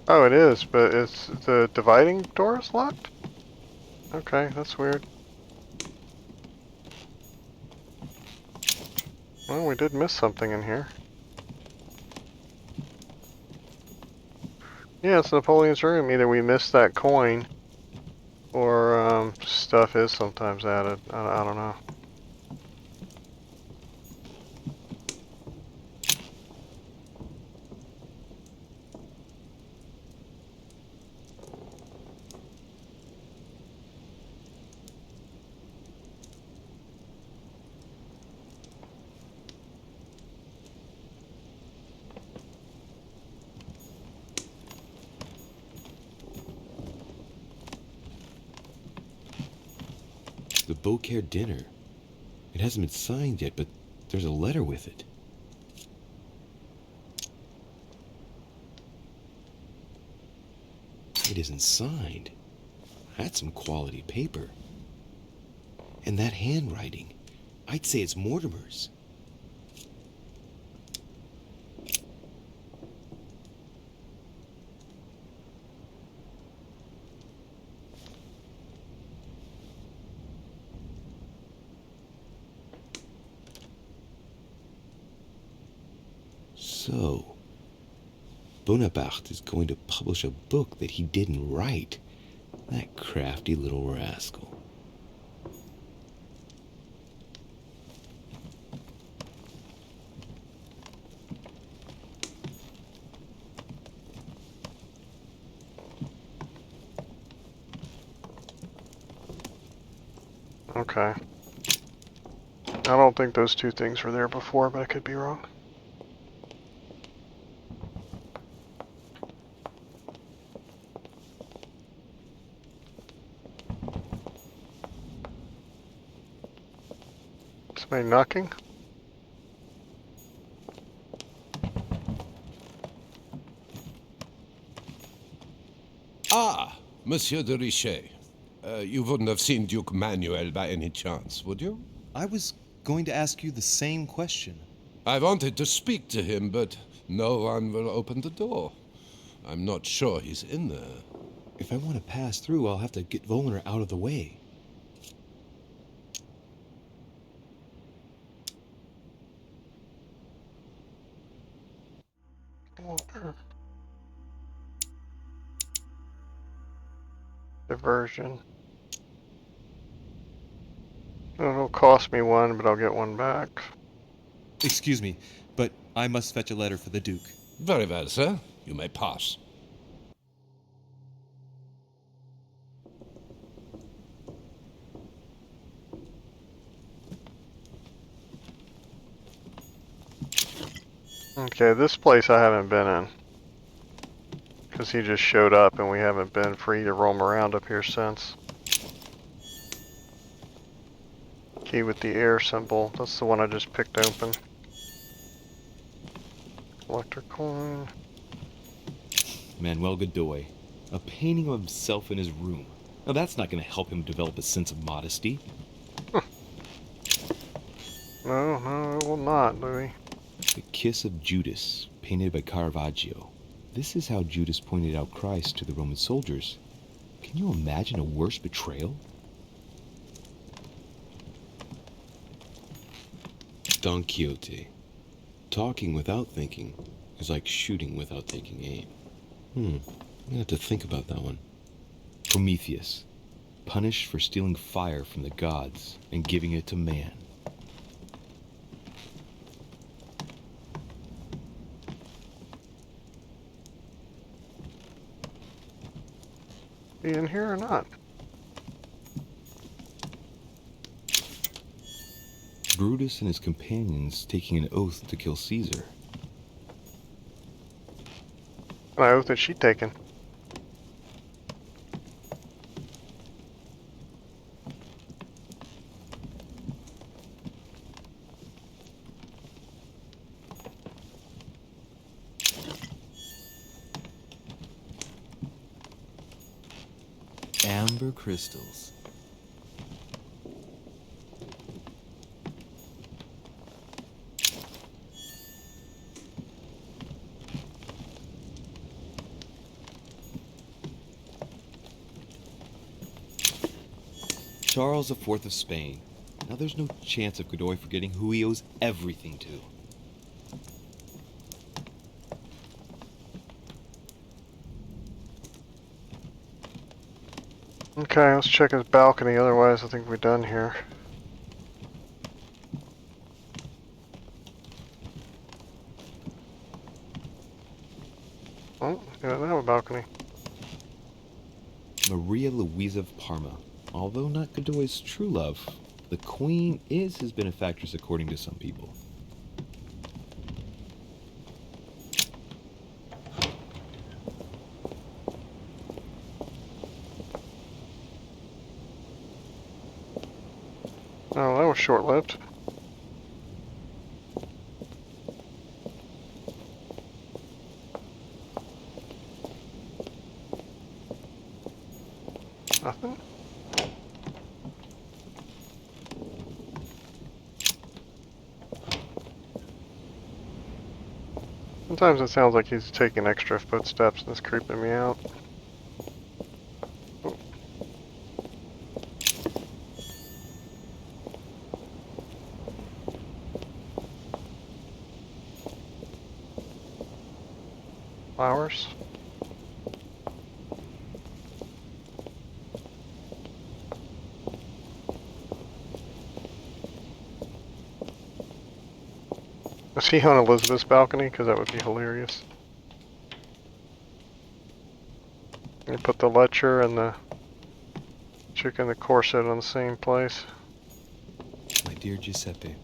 S1: Oh, it is, but it's the dividing door is locked? Okay, that's weird. Well, we did miss something in here. Yeah, it's Napoleon's room. Either we missed that coin, or stuff is sometimes added. I don't know.
S15: The Beaucaire dinner. It hasn't been signed yet, but there's a letter with it. It isn't signed. That's some quality paper. And that handwriting, I'd say it's Mortimer's. So, Bonaparte is going to publish a book that he didn't write. That crafty little rascal.
S1: Okay. I don't think those two things were there before, but I could be wrong. Somebody knocking?
S5: Ah, Monsieur de Richet. You wouldn't have seen Duke Manuel by any chance, would you?
S10: I was going to ask you the same question.
S5: I wanted to speak to him, but no one will open the door. I'm not sure he's in there.
S15: If I want to pass through, I'll have to get Volner out of the way.
S1: Diversion. It'll cost me one, but I'll get one back.
S10: Excuse me, but I must fetch a letter for the Duke.
S5: Very well, sir. You may pass.
S1: Okay, this place I haven't been in. Because he just showed up and we haven't been free to roam around up here since. Key with the air symbol. That's the one I just picked open. Collector coin.
S10: Manuel Godoy. A painting of himself in his room. Now that's not going to help him develop a sense of modesty.
S1: No, it will not, Louis.
S10: The Kiss of Judas, painted by Caravaggio. This is how Judas pointed out Christ to the Roman soldiers. Can you imagine a worse betrayal?
S15: Don Quixote. Talking without thinking is like shooting without taking aim. I'm gonna have to think about that one.
S10: Prometheus. Punished for stealing fire from the gods and giving it to man.
S1: Be in here or not?
S10: Brutus and his companions taking an oath to kill Caesar.
S1: What oath had she taken?
S10: Amber crystals. Charles IV of Spain. Now there's no chance of Godoy forgetting who he owes everything to.
S1: Okay, let's check his balcony, otherwise I think we're done here. Oh, he doesn't have a balcony.
S10: Maria Louisa of Parma. Although not Godoy's true love, the Queen is his benefactress according to some people.
S1: Oh, that was short-lived. Nothing? Sometimes it sounds like he's taking extra footsteps and it's creeping me out. Flowers. Is he on Elizabeth's balcony? Because that would be hilarious. You put the lecher and the chick in the corset on the same place.
S10: My dear Giuseppe,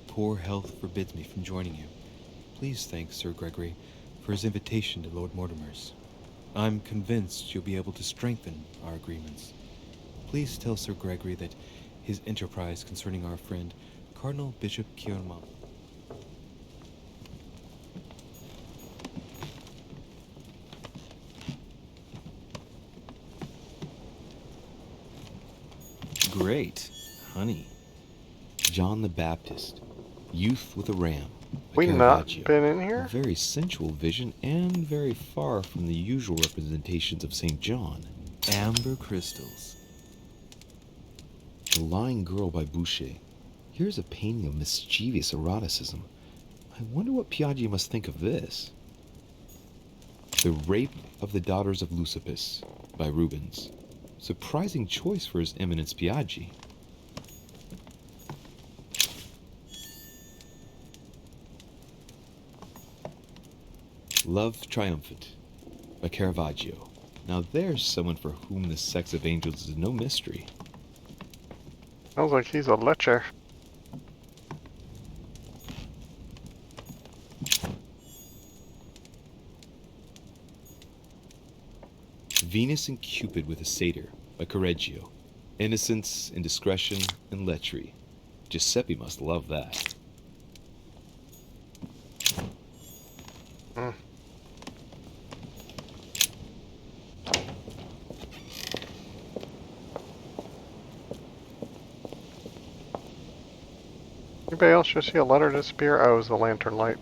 S10: poor health forbids me from joining you. Please thank Sir Gregory for his invitation to Lord Mortimer's. I'm convinced you'll be able to strengthen our agreements. Please tell Sir Gregory that his enterprise concerning our friend, Cardinal Bishop Kiermont. Great, honey. John the Baptist, youth with a ram.
S1: We not been in here?
S10: A very sensual vision and very far from the usual representations of St. John. Amber crystals. The Lying Girl by Boucher. Here's a painting of mischievous eroticism. I wonder what Piaggi must think of this. The Rape of the Daughters of Leucippus by Rubens. Surprising choice for His Eminence Piaggi. Love Triumphant by Caravaggio. Now there's someone for whom the sex of angels is no mystery.
S1: Sounds like he's a lecher.
S10: Venus and Cupid with a Satyr by Correggio. Innocence, indiscretion, and lechery. Giuseppe must love that.
S1: Anybody else just see a letter disappear? Oh, it was the lantern light.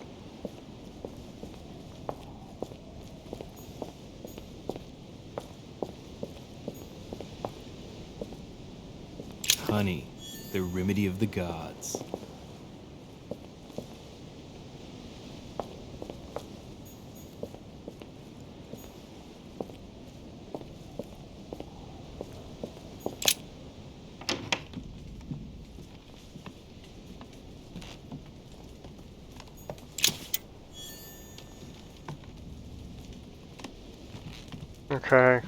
S10: Honey, the remedy of the gods.
S1: Okay.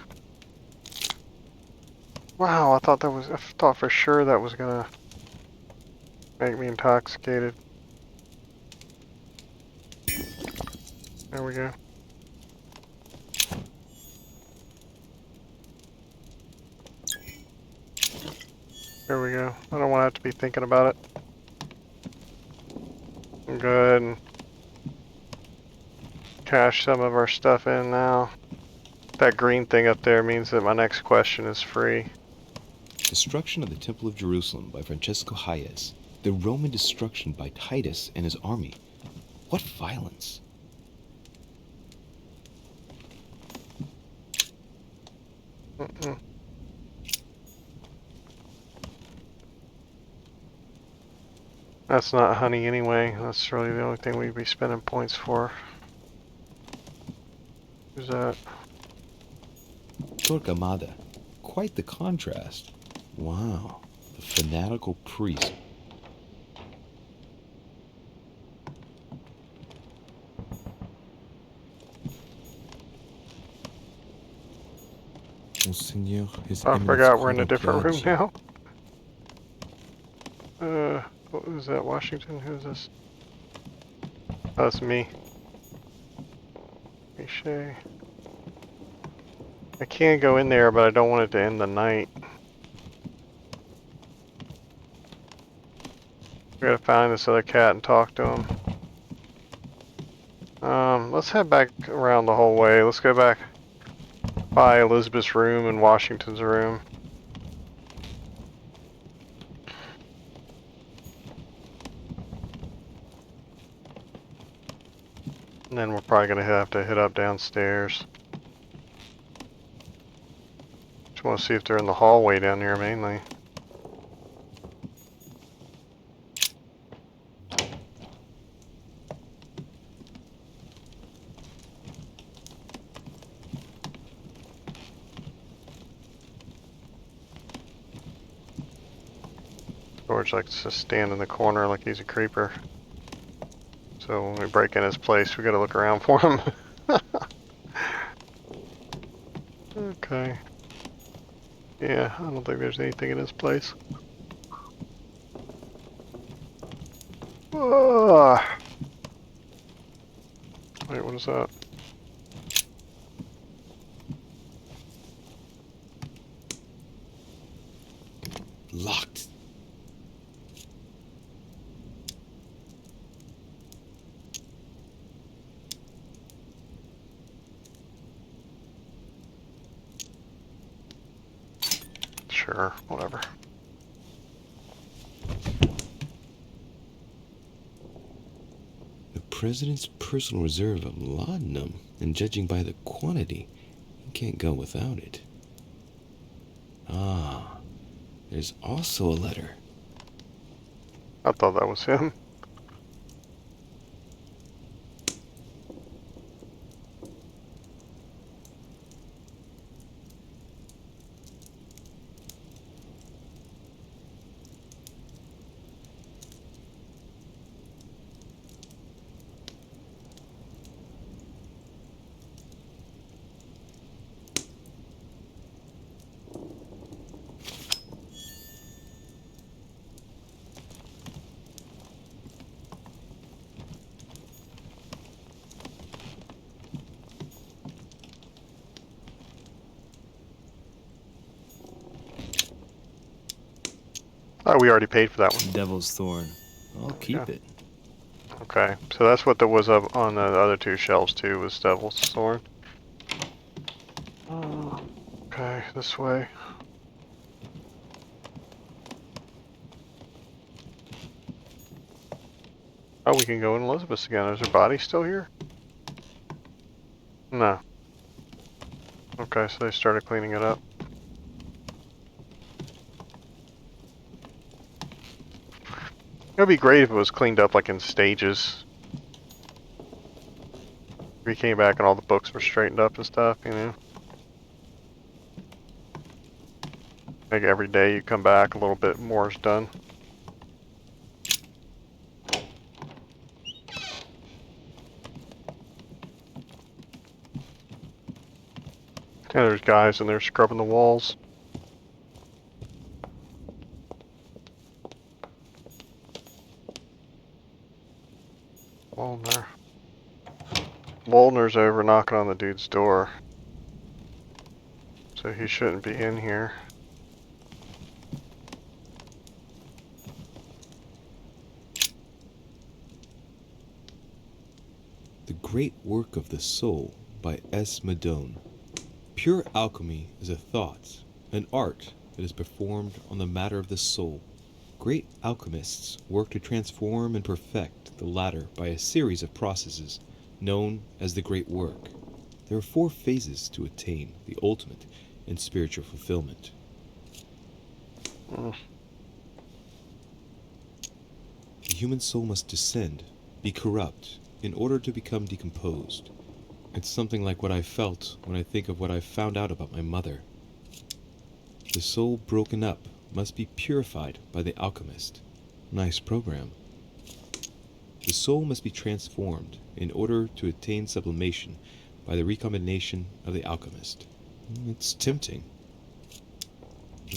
S1: Wow, I thought for sure that was gonna make me intoxicated. There we go. There we go. I don't want to have to be thinking about it. I'm good. And cash some of our stuff in now. That green thing up there means that my next question is free.
S15: Destruction of the Temple of Jerusalem by Francesco Hayez. The Roman destruction by Titus and his army. What violence!
S1: That's not honey anyway. That's really the only thing we'd be spending points for. Who's that?
S15: Torquemada. Quite the contrast. Wow. The fanatical priest. Monseigneur, His
S1: I
S15: Eminence
S1: forgot we're in a
S15: Cardinal
S1: different room
S15: Plunge.
S1: now. What was that? Washington? Who's this? Oh, that's me. Richet. I can go in there, but I don't want it to end the night. We gotta find this other cat and talk to him. Let's head back around the whole way. Let's go back by Elizabeth's room and Washington's room. And then we're probably gonna have to hit up downstairs. Just want to see if they're in the hallway down here mainly. George likes to stand in the corner like he's a creeper. So when we break in his place, we gotta look around for him. Okay. Yeah, I don't think there's anything in his place. Ah. Wait, what is that?
S15: Locked.
S1: Sure, whatever.
S15: The President's personal reserve of laudanum, and judging by the quantity, you can't go without it. Ah, there's also a letter.
S1: I thought that was him. Oh, we already paid for that one.
S10: Devil's Thorn. I'll keep it.
S1: Okay, so that's what there was up on the other two shelves too, was Devil's Thorn. Okay, this way. Oh, we can go in Elizabeth's again. Is her body still here? No. Okay, so they started cleaning it up. It would be great if it was cleaned up like in stages. We came back and all the books were straightened up and stuff, you know. Like every day you come back, a little bit more is done. And there's guys in there scrubbing the walls. Waldner. Waldner's over knocking on the dude's door. So he shouldn't be in here.
S10: The Great Work of the Soul by S. Madone. Pure alchemy is a thought, an art that is performed on the matter of the soul. Great alchemists work to transform and perfect the latter by a series of processes known as the Great Work. There are 4 phases to attain the ultimate in spiritual fulfillment. The human soul must descend, be corrupt, in order to become decomposed. It's something like what I felt when I think of what I found out about my mother. The soul broken up must be purified by the alchemist. Nice program. The soul must be transformed in order to attain sublimation by the recombination of the alchemist. It's tempting.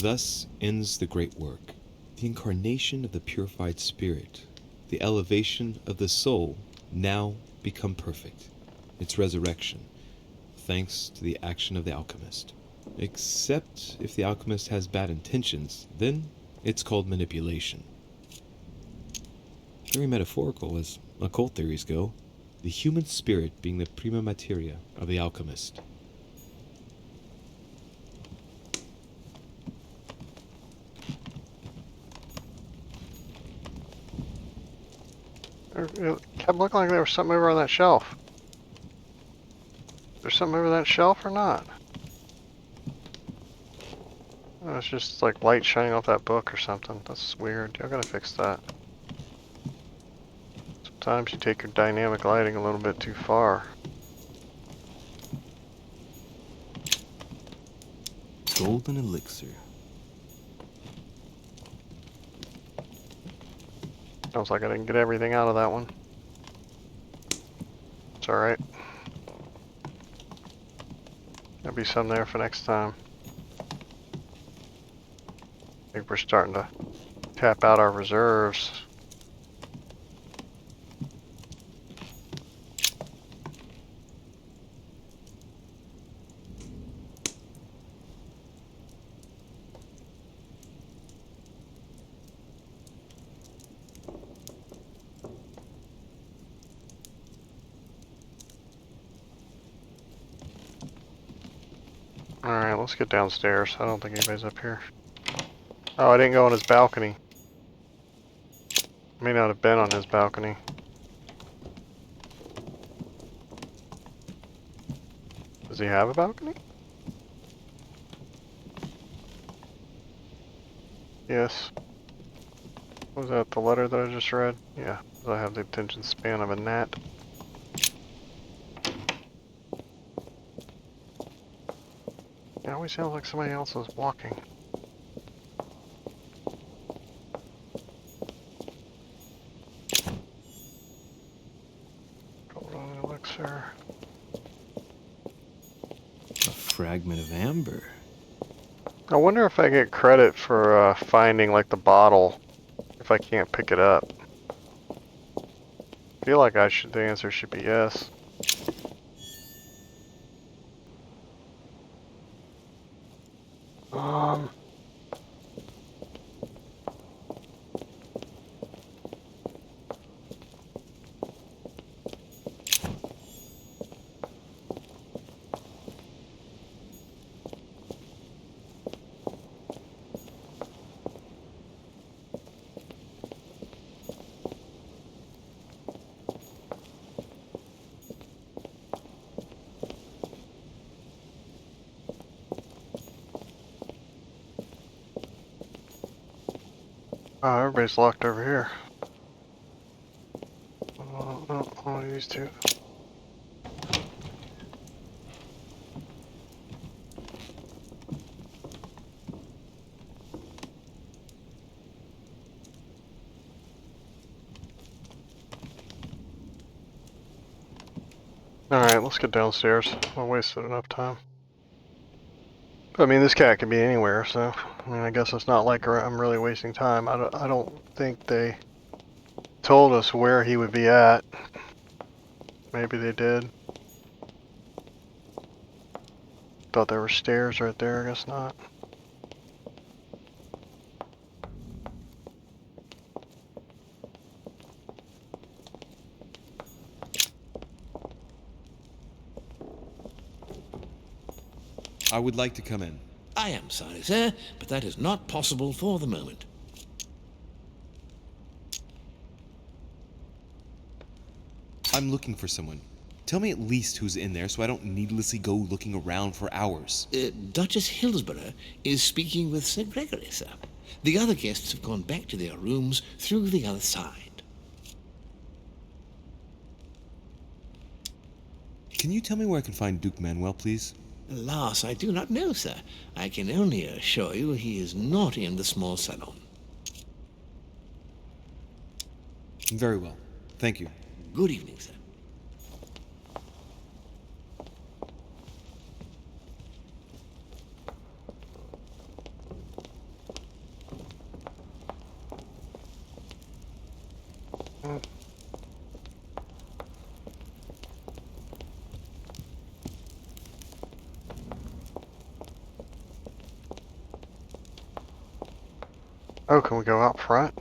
S10: Thus ends the great work. The incarnation of the purified spirit, the elevation of the soul, now become perfect. Its resurrection, thanks to the action of the alchemist. Except if the alchemist has bad intentions, then it's called manipulation. Very metaphorical as occult theories go, the human spirit being the prima materia of the alchemist.
S1: It kept looking like there was something over on that shelf. There's something over that shelf or not? Oh, it's just like light shining off that book or something. That's weird. Y'all gotta fix that. Sometimes you take your dynamic lighting a little bit too far.
S10: Golden elixir.
S1: Sounds like I didn't get everything out of that one. It's alright. There'll be some there for next time. I think we're starting to tap out our reserves. Alright, let's get downstairs. I don't think anybody's up here. Oh, I didn't go on his balcony. May not have been on his balcony. Does he have a balcony? Yes. Was that the letter that I just read? Yeah, I have the attention span of a gnat. It always sounds like somebody else is walking. Golden elixir.
S10: A fragment of amber.
S1: I wonder if I get credit for finding like the bottle if I can't pick it up. I feel like the answer should be yes. Oh, everybody's locked over here. No, only these two. Alright, let's get downstairs. I wasted enough time. I mean, this cat could be anywhere, so I mean, I guess it's not like I'm really wasting time. I don't think they told us where he would be at. Maybe they did. Thought there were stairs right there, I guess not.
S10: I would like to come in.
S2: I am sorry, sir, but that is not possible for the moment.
S10: I'm looking for someone. Tell me at least who's in there so I don't needlessly go looking around for hours.
S2: Duchess Hillsborough is speaking with Sir Gregory, sir. The other guests have gone back to their rooms through the other side.
S10: Can you tell me where I can find Duke Manuel, please?
S2: Alas, I do not know, sir. I can only assure you he is not in the small salon.
S10: Very well. Thank you.
S2: Good evening, sir.
S1: Oh, can we go out front?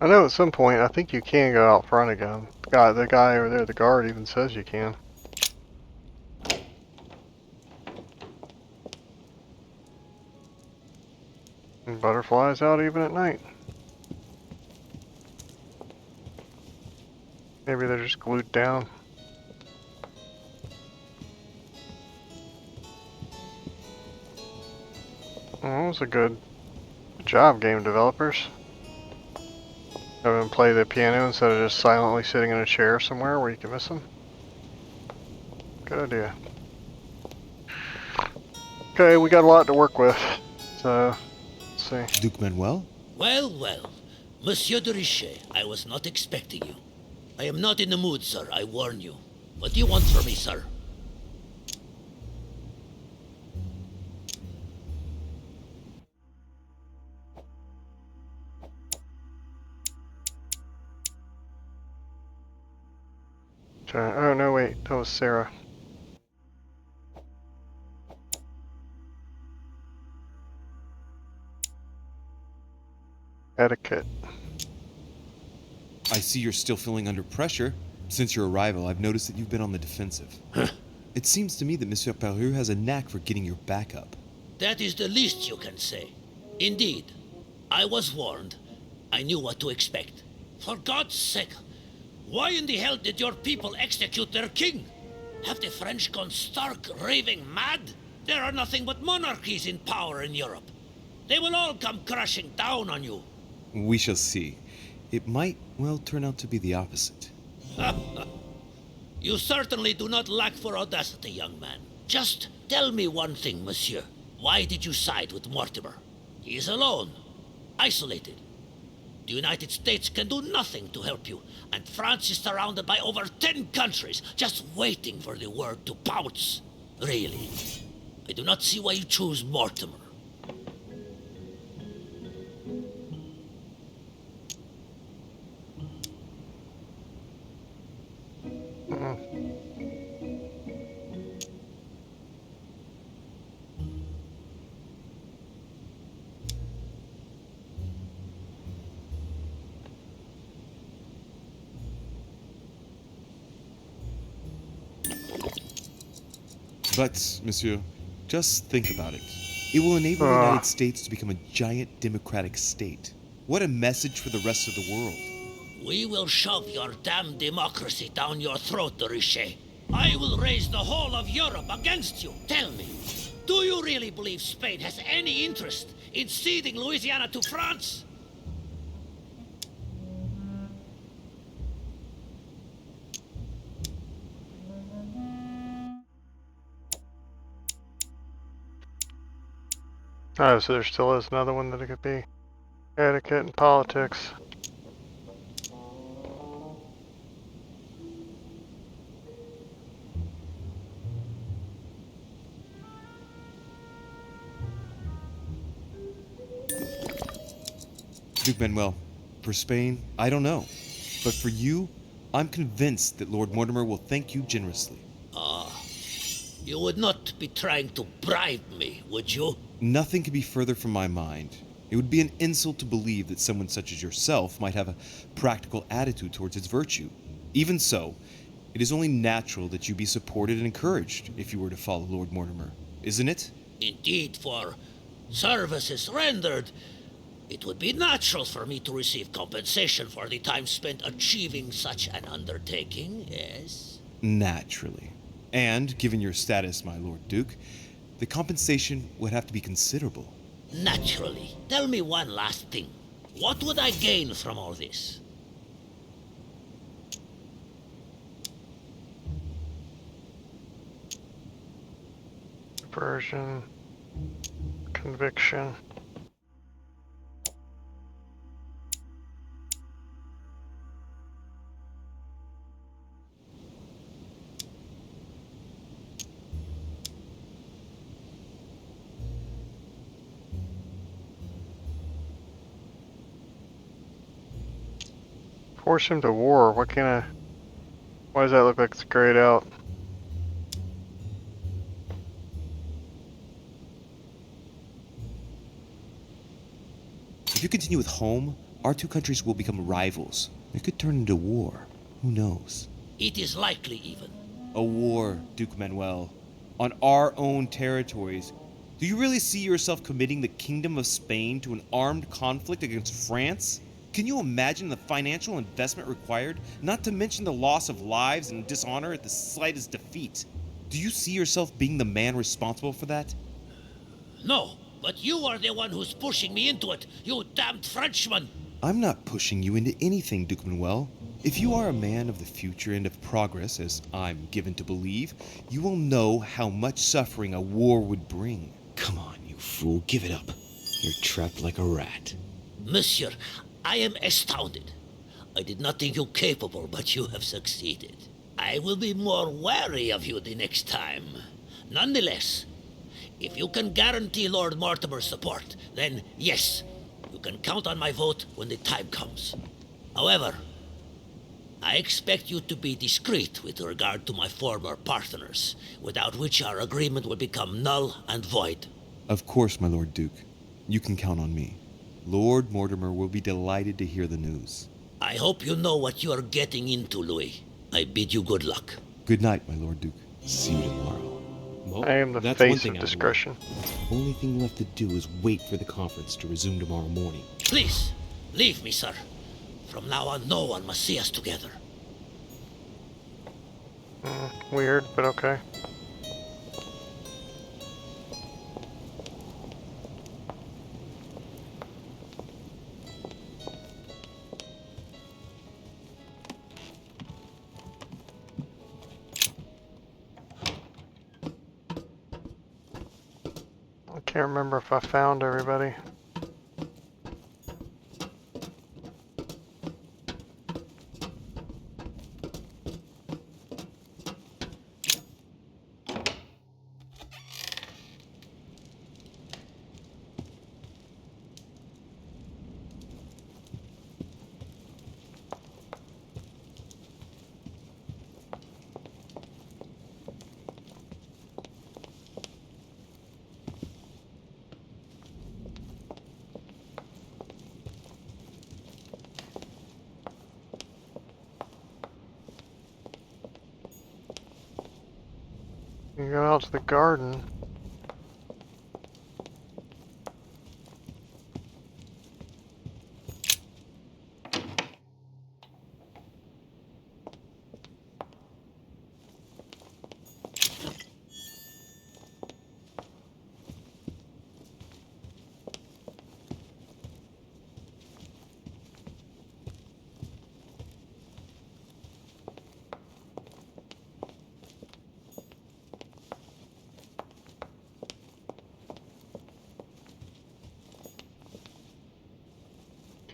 S1: I know at some point, I think you can go out front again. The guy over there, the guard, even says you can. And butterflies out even at night. Maybe they're just glued down. Well, that was a good job, game developers. Have them play the piano instead of just silently sitting in a chair somewhere where you can miss them. Good idea. Okay, we got a lot to work with. So, let's see.
S10: Duke Manuel?
S13: Well, well. Monsieur de Richet, I was not expecting you. I am not in the mood, sir, I warn you. What do you want from me, sir?
S1: Oh, no, wait. That was Sarah. Etiquette.
S10: I see you're still feeling under pressure. Since your arrival, I've noticed that you've been on the defensive. It seems to me that Monsieur Peru has a knack for getting your back up.
S13: That is the least you can say. Indeed, I was warned. I knew what to expect. For God's sake, why in the hell did your people execute their king? Have the French gone stark, raving mad? There are nothing but monarchies in power in Europe. They will all come crashing down on you.
S10: We shall see. It might, well, turn out to be the opposite.
S13: You certainly do not lack for audacity, young man. Just tell me one thing, monsieur. Why did you side with Mortimer? He is alone, isolated. The United States can do nothing to help you, and France is surrounded by over 10 countries, just waiting for the word to pounce. Really, I do not see why you choose Mortimer.
S10: But, monsieur, just think about it. It will enable the United States to become a giant democratic state. What a message for the rest of the world.
S13: We will shove your damn democracy down your throat, de Richet. I will raise the whole of Europe against you. Tell me, Do you really believe Spain has any interest in ceding Louisiana to France?
S1: Oh, so there still is another one that it could be. Etiquette and politics.
S10: Duke Manuel, for Spain, I don't know. But for you, I'm convinced that Lord Mortimer will thank you generously.
S13: You would not be trying to bribe me, would you?
S10: Nothing could be further from my mind. It would be an insult to believe that someone such as yourself might have a practical attitude towards its virtue. Even so, it is only natural that you be supported and encouraged if you were to follow Lord Mortimer, isn't it?
S13: Indeed, for services rendered, it would be natural for me to receive compensation for the time spent achieving such an undertaking, yes?
S10: Naturally. And, given your status, my Lord Duke, the compensation would have to be considerable.
S13: Naturally. Tell me one last thing. What would I gain from all this?
S1: Version. Conviction. Force him to war. What kind of... Why does that look like it's grayed out?
S10: If you continue with home, our two countries will become rivals. It could turn into war. Who knows?
S13: It is likely, even.
S10: A war, Duke Manuel. On our own territories. Do you really see yourself committing the Kingdom of Spain to an armed conflict against France? Can you imagine the financial investment required, not to mention the loss of lives and dishonor at the slightest defeat? Do you see yourself being the man responsible for that?
S13: No, but you are the one who's pushing me into it, you damned Frenchman!
S10: I'm not pushing you into anything, Duke Manuel. If you are a man of the future and of progress, as I'm given to believe, you will know how much suffering a war would bring.
S15: Come on, you fool, give it up. You're trapped like a rat.
S13: Monsieur, I am astounded. I did not think you capable, but you have succeeded. I will be more wary of you the next time. Nonetheless, if you can guarantee Lord Mortimer's support, then yes, you can count on my vote when the time comes. However, I expect you to be discreet with regard to my former partners, without which our agreement will become null and void.
S10: Of course, my Lord Duke. You can count on me. Lord Mortimer will be delighted to hear the news.
S13: I hope you know what you are getting into, Louis. I bid you good luck.
S10: Good night, my Lord Duke.
S15: See you tomorrow. Well,
S1: I am the
S15: that's one
S1: face
S15: thing
S1: of
S15: out
S1: discretion.
S15: The only thing left to do is wait for the conference to resume tomorrow morning.
S13: Please, leave me, sir. From now on, no one must see us together.
S1: Weird, but okay. I can't remember if I found everybody. You go out to the garden.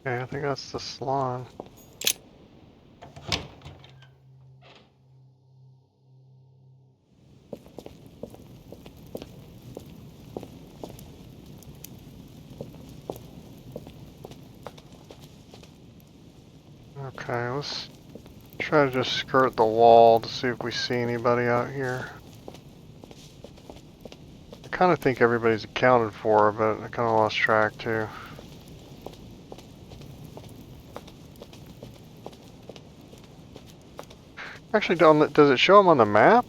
S1: Okay, I think that's the salon. Okay, let's try to just skirt the wall to see if we see anybody out here. I kind of think everybody's accounted for, but I kind of lost track too. Actually, does it show them on the map?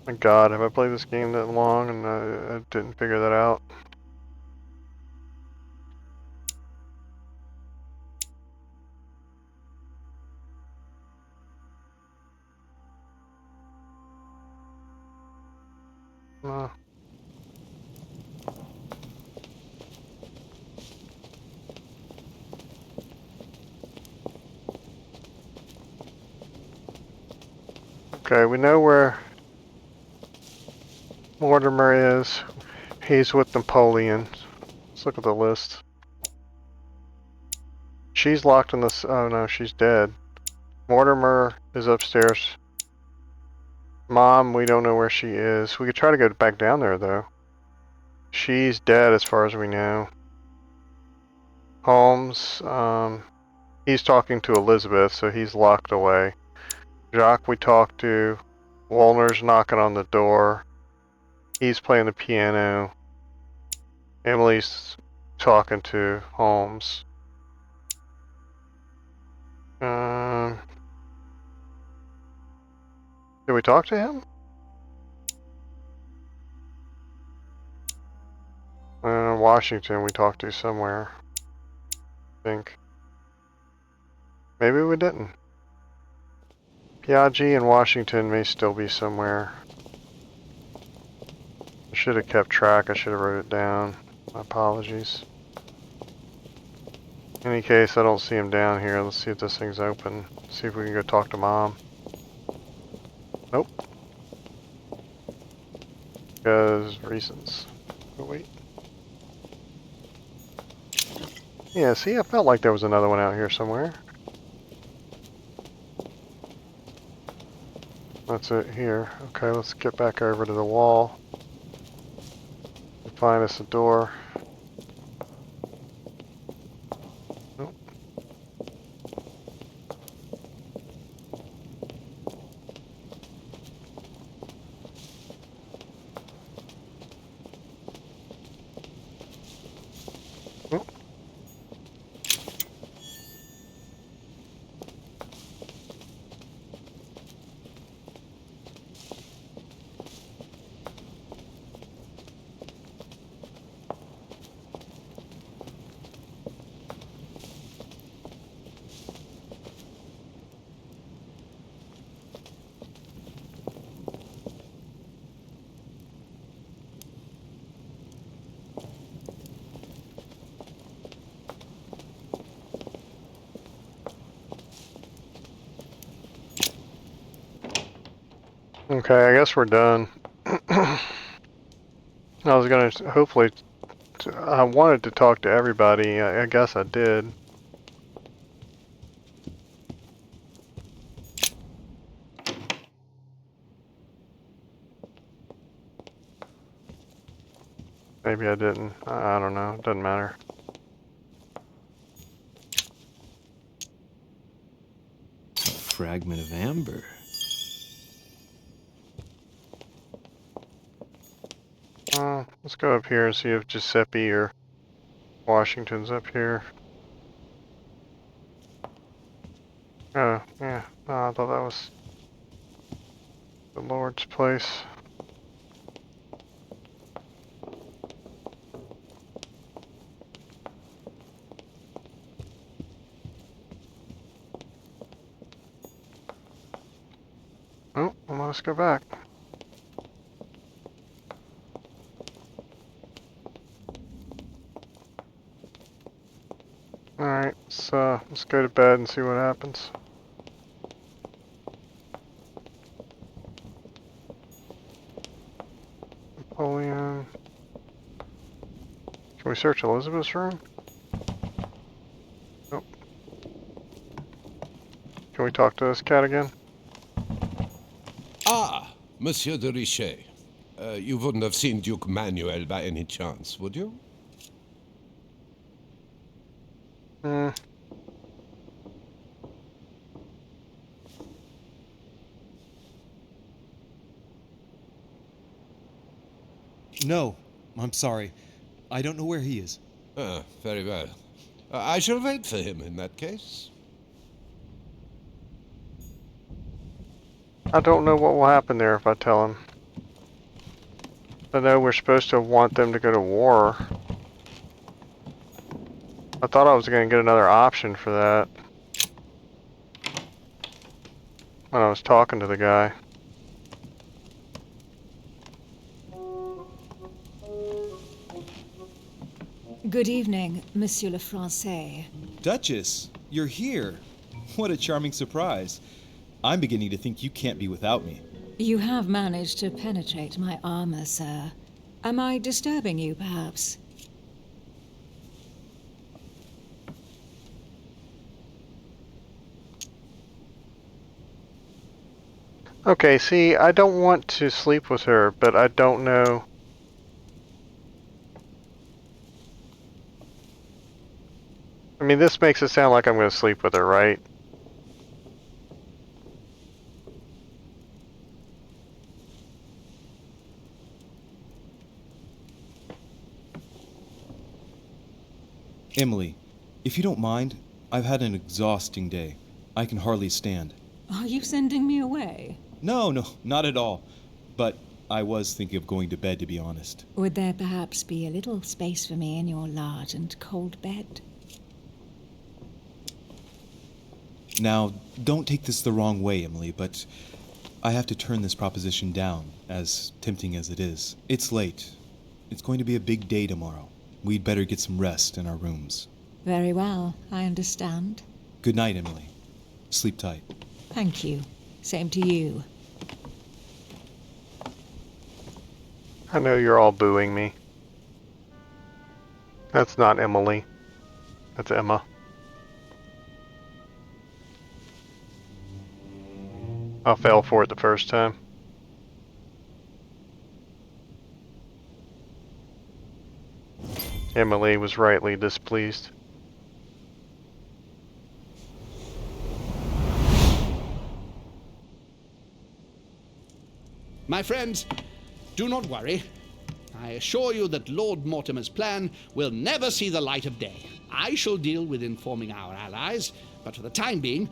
S1: My God, have I played this game that long and I didn't figure that out? No. Okay, we know where Mortimer is. He's with Napoleon. Let's look at the list. She's locked in this. Oh no, she's dead. Mortimer is upstairs. Mom, we don't know where she is. We could try to go back down there though. She's dead as far as we know. Holmes, he's talking to Elizabeth, so he's locked away. Jacques we talked to. Wolner's knocking on the door. He's playing the piano. Emily's talking to Holmes. Did we talk to him? Washington we talked to somewhere. I think. Maybe we didn't. Piaggi and Washington may still be somewhere. I should have kept track. I should have wrote it down. My apologies. In any case, I don't see him down here. Let's see if this thing's open. See if we can go talk to Mom. Nope. Because reasons. Oh, wait. Yeah, see, I felt like there was another one out here somewhere. That's it here. Okay, let's get back over to the wall. Find us a door. Nope. Nope. Okay, I guess we're done. I was gonna, hopefully, I wanted to talk to everybody. I guess I did. Maybe I didn't. I don't know. It doesn't matter.
S15: A fragment of amber.
S1: Let's go up here and see if Giuseppe or Washington's up here. Oh, yeah. Oh, I thought that was the Lord's place. Oh, well, let's go back. Alright, so let's go to bed and see what happens. Napoleon. Can we search Elizabeth's room? Can we talk to this cat again?
S5: Ah, Monsieur de Richet. You wouldn't have seen Duke Manuel by any chance, would you?
S10: No, I'm sorry. I don't know where he is.
S5: Ah, very well. I shall wait for him in that case.
S1: I don't know what will happen there if I tell him. I know we're supposed to want them to go to war. I thought I was going to get another option for that when I was talking to the guy.
S4: Good evening, Monsieur le Français.
S10: Duchess, you're here. What a charming surprise. I'm beginning to think you can't be without me.
S4: You have managed to penetrate my armor, sir. Am I disturbing you, perhaps?
S1: Okay, see, I don't want to sleep with her, but I don't know. I mean, this makes it sound like I'm going to sleep with her, right?
S10: Emily, if you don't mind, I've had an exhausting day. I can hardly stand.
S4: Are you sending me away?
S10: No, not at all. But I was thinking of going to bed, to be honest.
S4: Would there perhaps be a little space for me in your large and cold bed?
S10: Now, don't take this the wrong way, Emily, but I have to turn this proposition down, as tempting as it is. It's late. It's going to be a big day tomorrow. We'd better get some rest in our rooms.
S4: Very well, I understand.
S10: Good night, Emily. Sleep tight.
S4: Thank you. Same to you.
S1: I know you're all booing me. That's not Emily. That's Emma. I fell for it the first time. Emily was rightly displeased.
S8: My friends, do not worry. I assure you that Lord Mortimer's plan will never see the light of day. I shall deal with informing our allies, but for the time being,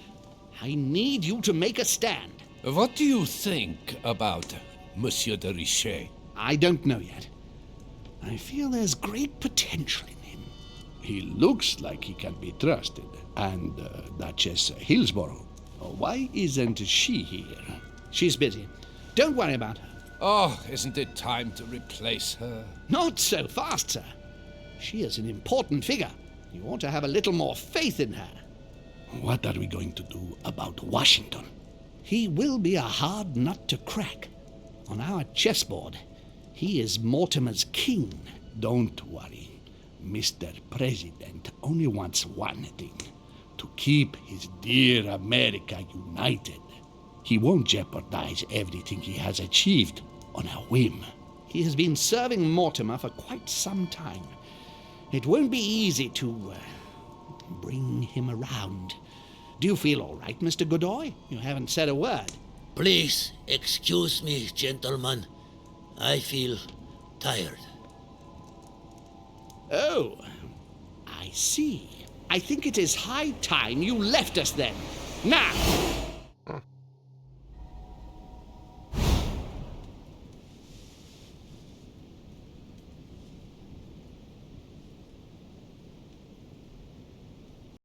S8: I need you to make a stand.
S5: What do you think about Monsieur de Richet?
S8: I don't know yet. I feel there's great potential in him.
S14: He looks like he can be trusted. And Duchess Hillsborough, why isn't she here?
S8: She's busy. Don't worry about her.
S5: Oh, isn't it time to replace her?
S8: Not so fast, sir. She is an important figure. You ought to have a little more faith in her.
S14: What are we going to do about Washington?
S8: He will be a hard nut to crack. On our chessboard, he is Mortimer's king.
S14: Don't worry. Mr. President only wants one thing: to keep his dear America united. He won't jeopardize everything he has achieved on a whim.
S8: He has been serving Mortimer for quite some time. It won't be easy to bring him around. Do you feel all right, Mr. Godoy? You haven't said a word.
S3: Please excuse me, gentlemen. I feel tired.
S8: Oh, I see. I think it is high time you left us then. Now,